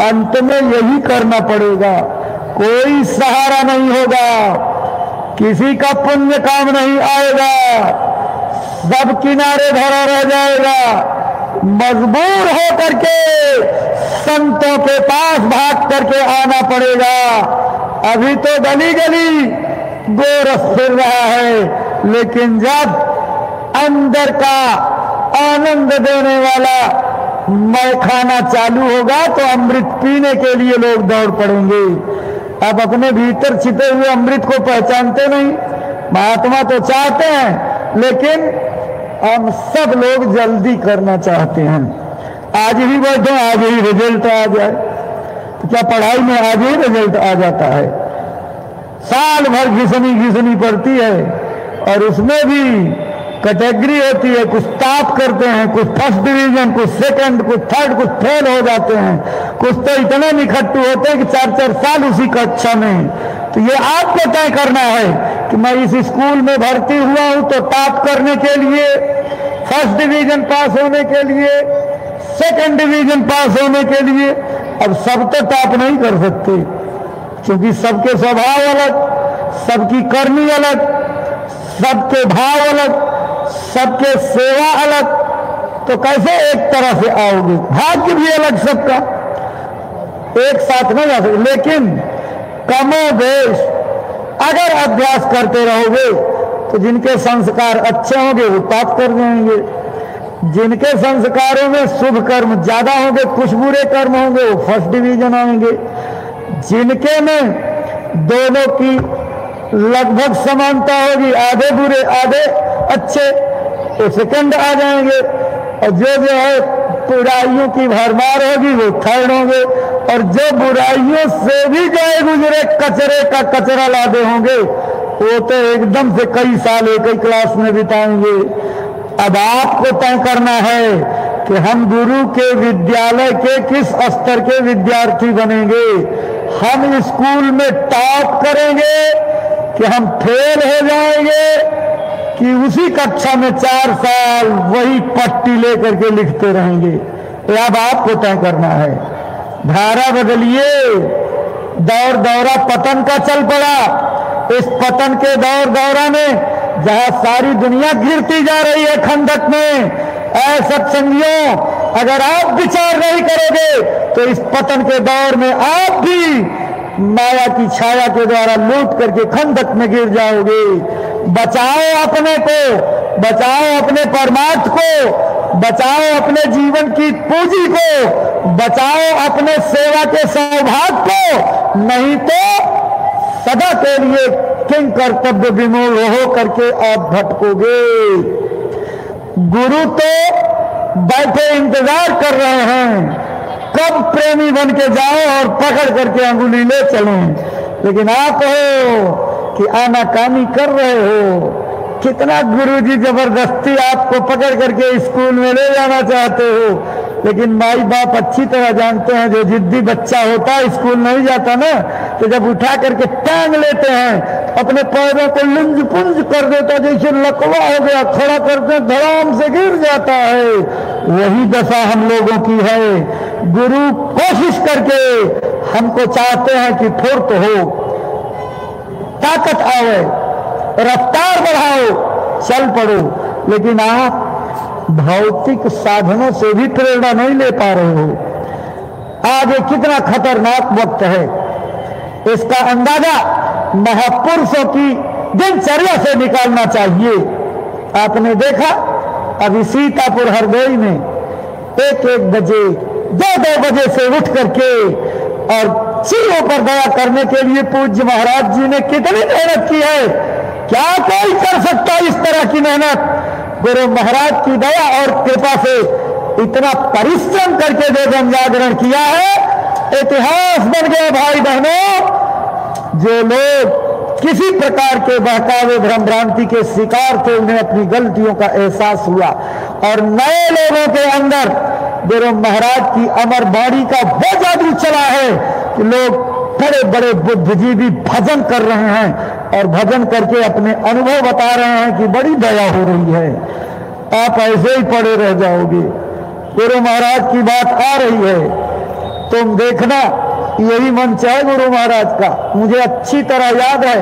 अंत में यही करना पड़ेगा, कोई सहारा नहीं होगा, किसी का पुण्य काम नहीं आएगा, सब किनारे धरा रह जाएगा। मजबूर हो करके संतों के पास भाग करके आना पड़ेगा। अभी तो गली गली गोरस फिर रहा है, लेकिन जब अंदर का आनंद देने वाला मैं खाना चालू होगा तो अमृत पीने के लिए लोग दौड़ पड़ेंगे। अब अपने भीतर छिपे हुए अमृत को पहचानते नहीं, महात्मा तो चाहते हैं, लेकिन हम सब लोग जल्दी करना चाहते हैं। आज ही बैठो, आज ही रिजल्ट आ जाए, तो क्या पढ़ाई में आज ही रिजल्ट आ जाता है? साल भर घिसनी घिसनी पड़ती है और उसमें भी कैटेगरी होती है, कुछ टॉप करते हैं, कुछ फर्स्ट डिवीजन, कुछ सेकंड, कुछ थर्ड, कुछ फेल हो जाते हैं, कुछ तो इतने निखट्टू होते हैं कि 4-4 साल उसी कक्षा में। तो ये आपको तय करना है कि मैं इस स्कूल में भर्ती हुआ हूं तो टॉप करने के लिए, फर्स्ट डिवीजन पास होने के लिए, सेकंड डिवीजन पास होने के लिए। अब सब तो टॉप नहीं कर सकते, क्योंकि सबके स्वभाव अलग, सबकी करनी अलग, सबके भाव अलग, सबके सेवा अलग, तो कैसे एक तरह से आओगे? भाग्य भी अलग सबका, एक साथ नहीं आ सकते। लेकिन कमोबेश अगर अभ्यास करते रहोगे तो जिनके संस्कार अच्छे होंगे वो टॉप कर जाएंगे, जिनके संस्कारों में शुभ कर्म ज्यादा होंगे, कुछ बुरे कर्म होंगे, वो फर्स्ट डिवीजन आएंगे, जिनके में दोनों की लगभग समानता होगी, आधे बुरे आधे अच्छे, तो सेकंड आ जाएंगे, और जो है बुराइयों की भरमार होगी वो थर्ड होंगे, और जो बुराइयों से भी गए गुजरे कचरे का कचरा लादे होंगे वो तो एकदम से कई साल एक ही क्लास में बिताएंगे। अब आपको तय करना है कि हम गुरु के विद्यालय के किस स्तर के विद्यार्थी बनेंगे। हम स्कूल में टॉप करेंगे कि हम फेल हो जाएंगे, कि उसी कक्षा में 4 साल वही पट्टी लेकर के लिखते रहेंगे। तो अब आपको तय करना है, धारा बदलिए। दौर दौरा पतन का चल पड़ा, इस पतन के दौर दौरा में जहां सारी दुनिया गिरती जा रही है खंडक में, ऐ सत्संगियों अगर आप विचार नहीं करोगे तो इस पतन के दौर में आप भी माया की छाया के द्वारा लूट करके खंडक में गिर जाओगे। बचाओ अपने को, बचाओ अपने परमात्मा को, बचाओ अपने जीवन की पूंजी को, बचाओ अपने सेवा के सौभाग्य को, नहीं तो सदा के लिए किंग कर्तव्य विमूढ़ हो करके आप भटकोगे। गुरु तो बैठे इंतजार कर रहे हैं कब प्रेमी बन के जाओ और पकड़ करके अंगुली ले चलें, लेकिन आप हो कि आनाकानी कर रहे हो। कितना गुरुजी जबरदस्ती आपको पकड़ करके स्कूल में ले जाना चाहते हो, लेकिन माई बाप अच्छी तरह जानते हैं जो जिद्दी बच्चा होता है स्कूल नहीं जाता ना, तो जब उठा करके टांग लेते हैं अपने पैरों को लुंज पुंज कर देता, जैसे लकवा हो गया, खड़ा करते धड़ाम से गिर जाता है। वही दशा हम लोगों की है। गुरु कोशिश करके हमको चाहते हैं कि फुर्त हो, ताकत आवे, रफ्तार बढ़ाओ, चल पड़ो, लेकिन आप भौतिक साधनों से भी प्रेरणा नहीं ले पा रहे हो। आगे कितना खतरनाक वक्त है इसका अंदाजा महापुरुषों की दिनचर्या से निकालना चाहिए। आपने देखा अभी सीतापुर हरदोई में 1-1 बजे 2-2 बजे से उठ करके और चीलों पर दया करने के लिए पूज्य महाराज जी ने कितनी मेहनत की है। क्या कोई कर सकता इस तरह की मेहनत? गुरु महाराज की दया और कृपा से इतना परिश्रम करके जो जन जागरण किया है, इतिहास बन गया भाई बहनों। जो लोग किसी प्रकार के बहकावे भ्रम भ्रांति के शिकार थे, उन्हें अपनी गलतियों का एहसास हुआ और नए लोगों के अंदर गुरु महाराज की अमर वाणी का वो जादू चला है कि लोग बड़े बड़े बुद्धिजीवी भजन कर रहे हैं और भजन करके अपने अनुभव बता रहे हैं कि बड़ी दया हो रही है। आप ऐसे ही पड़े रह जाओगे। गुरु महाराज की बात आ रही है, तुम देखना, यही मंच है गुरु महाराज का। मुझे अच्छी तरह याद है,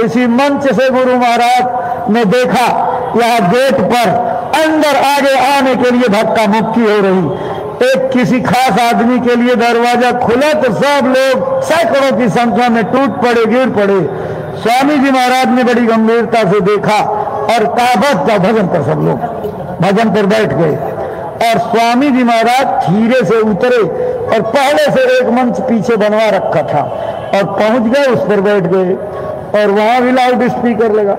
इसी मंच से गुरु महाराज ने देखा यहाँ गेट पर अंदर आगे आने के लिए धक्का मुक्की हो रही। एक किसी खास आदमी के लिए दरवाजा खुला तो सब लोग सैकड़ों की संख्या में टूट पड़े, गिर पड़े। स्वामी जी महाराज ने बड़ी गंभीरता से देखा और कहा बस जाओ भजन पर। सब लोग भजन पर बैठ गए और स्वामी जी महाराज धीरे से उतरे और पहले से एक मंच पीछे बनवा रखा था और पहुंच गए, उस पर बैठ गए और वहां भी लाउड स्पीकर लगा।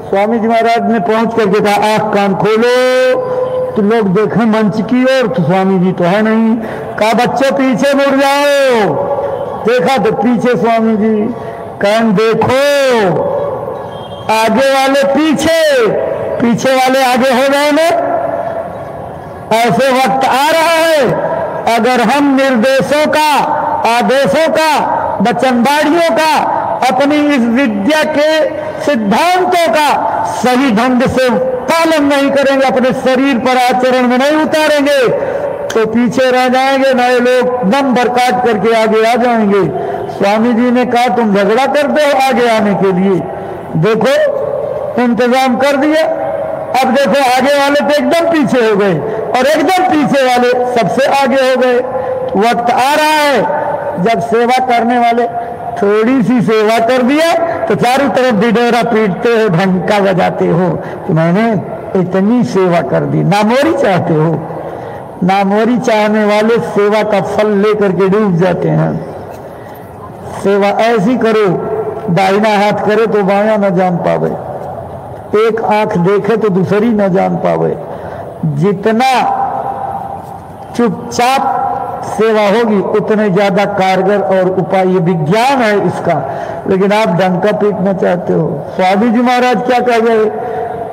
स्वामी जी महाराज ने पहुंच करके कहा आंख कान खोलो तो लोग देखें मंच की ओर, तो स्वामी जी तो है नहीं। कहा बच्चों पीछे मुड़ जाओ। देखा तो पीछे स्वामी जी। कहें देखो आगे वाले पीछे, पीछे वाले आगे हो गए ना। ऐसे वक्त आ रहा है अगर हम निर्देशों का, आदेशों का, वचनबाड़ियों का, अपनी इस विद्या के सिद्धांतों का सही ढंग से पालन नहीं करेंगे, अपने शरीर पर आचरण में नहीं उतारेंगे, तो पीछे रह जाएंगे। नए लोग नंबर काट करके आगे आ जाएंगे। स्वामी जी ने कहा तुम झगड़ा करते हो आगे आने के लिए, देखो इंतजाम कर दिया। अब देखो आगे वाले तो एकदम पीछे हो गए और एकदम पीछे वाले सबसे आगे हो गए। वक्त आ रहा है जब सेवा करने वाले थोड़ी सी सेवा कर दिया तो चारों तरफ डिडोरा पीटते हो, ढंका बजाते हो कि मैंने इतनी सेवा कर दी। नामोरी चाहते हो। नामोरी चाहने वाले सेवा का फल लेकर के डूब जाते हैं। सेवा ऐसी करो, दाहिना हाथ करे तो बायां न जान पावे, एक आंख देखे तो दूसरी न जान पावे। जितना चुपचाप सेवा होगी उतने ज्यादा कारगर और उपाय, ये विज्ञान है इसका। लेकिन आप डंका पीटना चाहते हो। स्वामी जी महाराज क्या कह गए?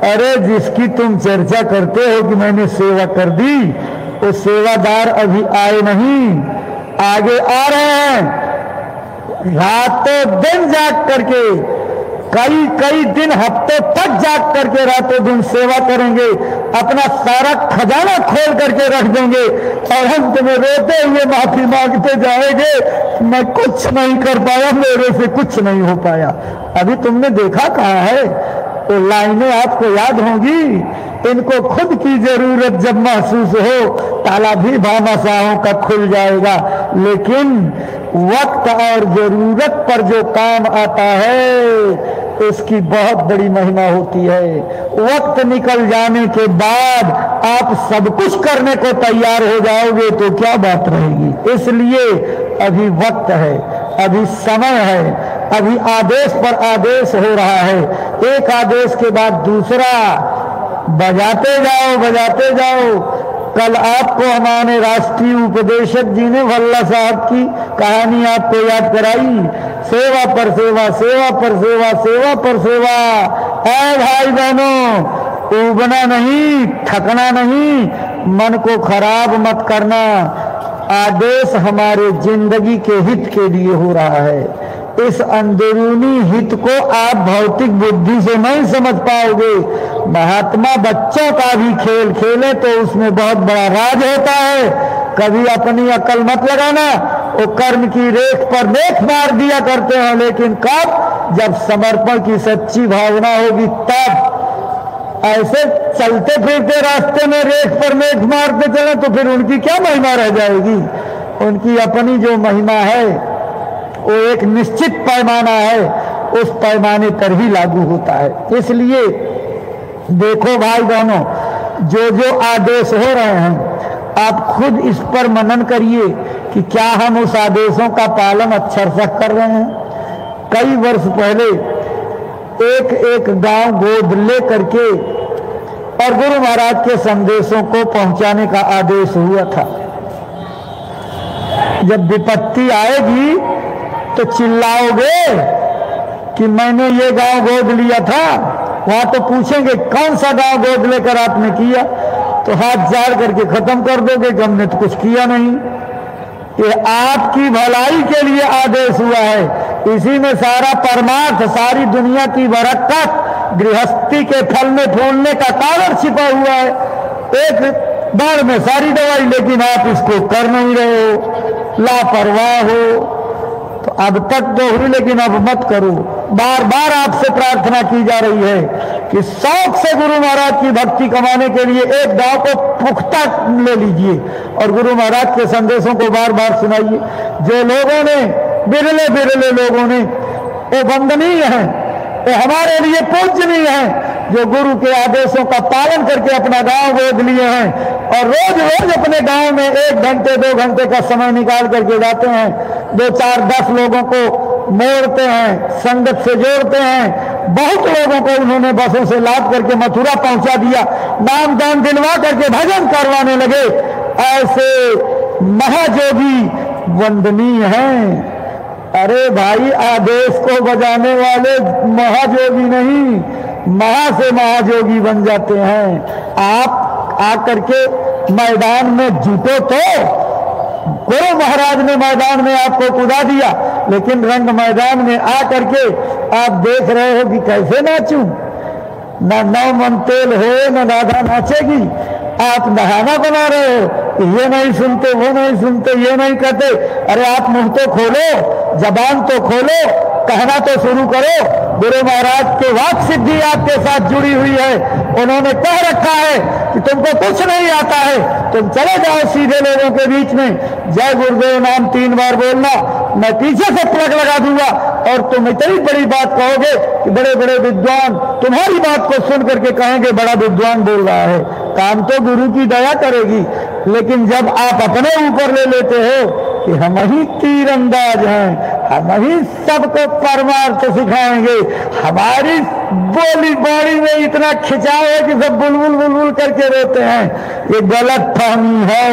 अरे जिसकी तुम चर्चा करते हो कि मैंने सेवा कर दी, वो सेवादार अभी आए नहीं, आगे आ रहे हैं। रातों दिन जाग करके, कई कई दिन हफ्तों तक जाग करके रातों दिन सेवा करेंगे, अपना सारा खजाना खोल करके रख देंगे और हम तुम्हें रोते हुए माफी मांगते जाएंगे, मैं कुछ नहीं कर पाया, मेरे से कुछ नहीं हो पाया। अभी तुमने देखा कहाँ है? वो लाइनें आपको याद होंगी, इनको खुद की जरूरत जब महसूस हो ताला भी भामाशाहों का खुल जाएगा। लेकिन वक्त और जरूरत पर जो काम आता है उसकी बहुत बड़ी महिमा होती है। वक्त निकल जाने के बाद आप सब कुछ करने को तैयार हो जाओगे तो क्या बात रहेगी। इसलिए अभी वक्त है, अभी समय है, अभी आदेश पर आदेश हो रहा है, एक आदेश के बाद दूसरा, बजाते जाओ बजाते जाओ। कल आपको हमारे राष्ट्रीय उपदेशक जी ने भल्ला साहब की कहानी आपको याद कराई, सेवा पर सेवा, सेवा पर सेवा, सेवा पर सेवा। ऐ भाई बहनों, उबना नहीं, थकना नहीं, मन को खराब मत करना। आदेश हमारे जिंदगी के हित के लिए हो रहा है। इस अंदरूनी हित को आप भौतिक बुद्धि से नहीं समझ पाओगे। महात्मा बच्चों का भी खेल खेले तो उसमें बहुत बड़ा राज होता है। कभी अपनी अकल मत लगाना, वो कर्म की रेख पर रेख मार दिया करते हैं, लेकिन कब? जब समर्पण की सच्ची भावना होगी तब। ऐसे चलते फिरते रास्ते में रेख पर रेख मारते चले तो फिर उनकी क्या महिमा रह जाएगी। उनकी अपनी जो महिमा है वो एक निश्चित पैमाना है, उस पैमाने पर ही लागू होता है। इसलिए देखो भाई बहनों, जो जो आदेश हो रहे हैं आप खुद इस पर मनन करिए कि क्या हम उस आदेशों का पालन अक्षर से कर रहे हैं। कई वर्ष पहले एक एक गांव गोद ले करके और गुरु महाराज के संदेशों को पहुंचाने का आदेश हुआ था। जब विपत्ति आएगी तो चिल्लाओगे कि मैंने ये गांव गोद लिया था, वहां तो पूछेंगे कौन सा गांव गोद लेकर आपने किया, तो हाथ जाड़ करके खत्म कर दोगे कि हमने तो कुछ किया नहीं। ये आपकी भलाई के लिए आदेश हुआ है। इसी में सारा परमार्थ, सारी दुनिया की बरकत, गृहस्थी के फल में फूलने का कारण छिपा हुआ है। एक बार में सारी दवाई, लेकिन आप इसको कर नहीं रहे हो, लापरवाह हो। तो अब तक तो हुई, लेकिन अब मत करो। बार बार आपसे प्रार्थना की जा रही है कि शौक से गुरु महाराज की भक्ति कमाने के लिए एक गांव को पुख्ता ले लीजिए और गुरु महाराज के संदेशों को बार बार सुनाइए। जो लोगों ने, बिरले बिरले लोगों ने, वो वंदनीय हैं, वो हमारे लिए पूजनीय हैं, जो गुरु के आदेशों का पालन करके अपना गांव गोद लिए हैं और रोज रोज अपने गांव में 1 घंटे 2 घंटे का समय निकाल करके जाते हैं। 2 4 10 लोगों को मोड़ते हैं, संगत से जोड़ते हैं। बहुत लोगों को उन्होंने बसों से लाद करके मथुरा पहुंचा दिया, नाम दान दिलवा करके भजन करवाने लगे। ऐसे महाजोगी वंदनीय हैं। अरे भाई, आदेश को बजाने वाले महाजोगी नहीं, महा से महाजोगी बन जाते हैं। आप आकर के मैदान में जुटो तो गुरु महाराज ने मैदान में आपको कुदा दिया, लेकिन रंग मैदान में आकर के आप देख रहे हो कि कैसे नाचूं। न नौ मन तेल हो न राधा नाचेगी। आप नहाना बना रहे हो, ये नहीं सुनते, वो नहीं सुनते, ये नहीं कहते। अरे आप मुंह तो खोलो, जबान तो खोलो, कहना तो शुरू करो। गुरु महाराज के वाक सिद्धि आपके साथ जुड़ी हुई है। उन्होंने कह रखा है कि तुमको कुछ नहीं आता है, तुम चले जाओ सीधे लोगों के बीच में, जय गुरुदेव नाम 3 बार बोलना, मैं पीछे से प्लग लगा दूंगा और तुम इतनी बड़ी बात कहोगे कि बड़े बड़े विद्वान तुम्हारी बात को सुन करके कहेंगे बड़ा विद्वान बोल रहा है। काम तो गुरु की दया करेगी, लेकिन जब आप अपने ऊपर ले लेते हो कि हम ही तीरंदाज हैं, हम ही सबको परमार्थ सिखाएंगे, हमारी बोली बाड़ी में इतना खिंचाव है कि सब बुलबुल बुलबुल करके रोते हैं, ये गलत फहमी है,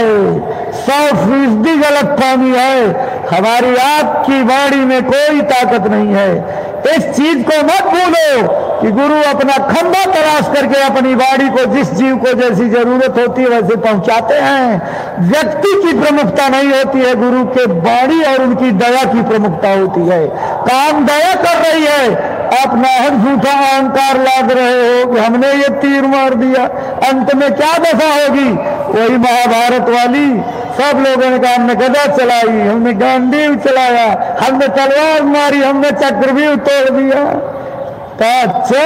100% गलत फहमी है। हमारी आपकी बाड़ी में कोई ताकत नहीं है। इस चीज को मत भूलो कि गुरु अपना खंभा तलाश करके अपनी बाड़ी को जिस जीव को जैसी जरूरत होती है वैसे पहुंचाते हैं। व्यक्ति की प्रमुखता नहीं होती है, गुरु के बाड़ी और उनकी दया की प्रमुखता होती है। काम दया कर रही है, आप नाहक झूठा अहंकार लाद रहे हो कि हमने ये तीर मार दिया, अंत में क्या दशा होगी? वही महाभारत वाली, सब लोगों ने कहा हमने गदा चलाई, हमने गांडीव चलाया, हमने तलवार मारी, हमने चक्रव्यूह तोड़ दिया। तो अच्छा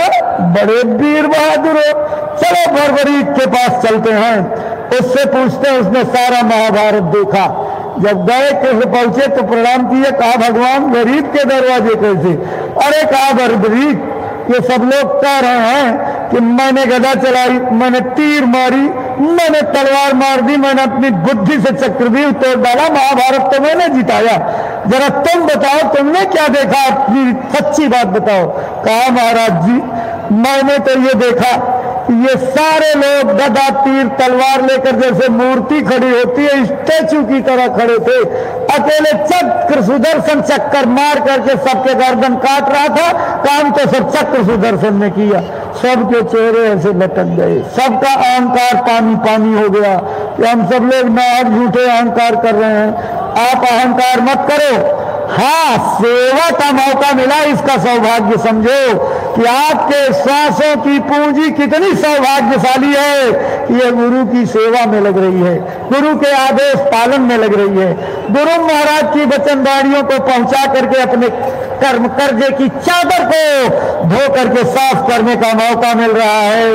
बड़े वीर बहादुर हो, चलो बर्बरीक के पास चलते हैं, उससे पूछते हैं। उसने सारा महाभारत देखा। जब गए कैसे पहुंचे तो प्रणाम किए, कहा भगवान गरीब के दरवाजे कैसे? अरे कहा बर्बरीक, ये सब लोग कह रहे हैं कि मैंने गदा चलाई, मैंने तीर मारी, मैंने तलवार मार दी, मैंने अपनी बुद्धि से चक्रव्यूह तोड़ डाला, महाभारत तो मैंने जिताया। जरा तुम बताओ तुमने क्या देखा, अपनी सच्ची बात बताओ। कहा महाराज जी मैंने तो ये देखा ये सारे लोग गदा तीर तलवार लेकर जैसे मूर्ति खड़ी होती है स्टैचू की तरह खड़े थे। अकेले चक्र सुदर्शन चक्कर मार करके सबके गर्दन काट रहा था। काम तो सब चक्र सुदर्शन ने किया। सबके चेहरे ऐसे लटक गए, सबका अहंकार पानी पानी हो गया कि हम सब लोग नाहक झूठे अहंकार कर रहे हैं। आप अहंकार मत करो। हाँ, सेवा का मौका मिला, इसका सौभाग्य समझो कि आपके श्वासों की पूंजी कितनी सौभाग्यशाली है कि ये गुरु की सेवा में लग रही है, गुरु के आदेश पालन में लग रही है, गुरु महाराज की वचनदारियों को पहुंचा करके अपने कर्म कर्जे की चादर को धो करके साफ करने का मौका मिल रहा है।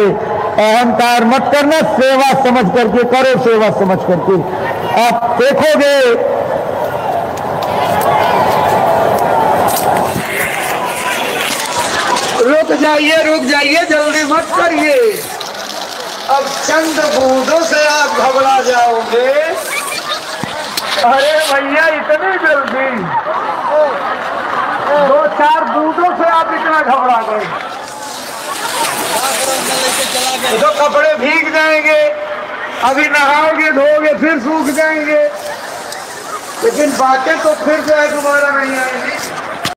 अहंकार मत करना, सेवा समझ करके करो, सेवा समझ करके। आप देखोगे रुक जाइए, जल्दी मत करिए। अब चंद बूंदों से आप घबरा जाओगे। अरे भैया इतनी जल्दी, 2-4 बूंदों से आप इतना घबरा गए तो कपड़े भीग जाएंगे, अभी नहाओगे धोगे फिर सूख जाएंगे, लेकिन बातें तो फिर जो है दोबारा नहीं आएंगी।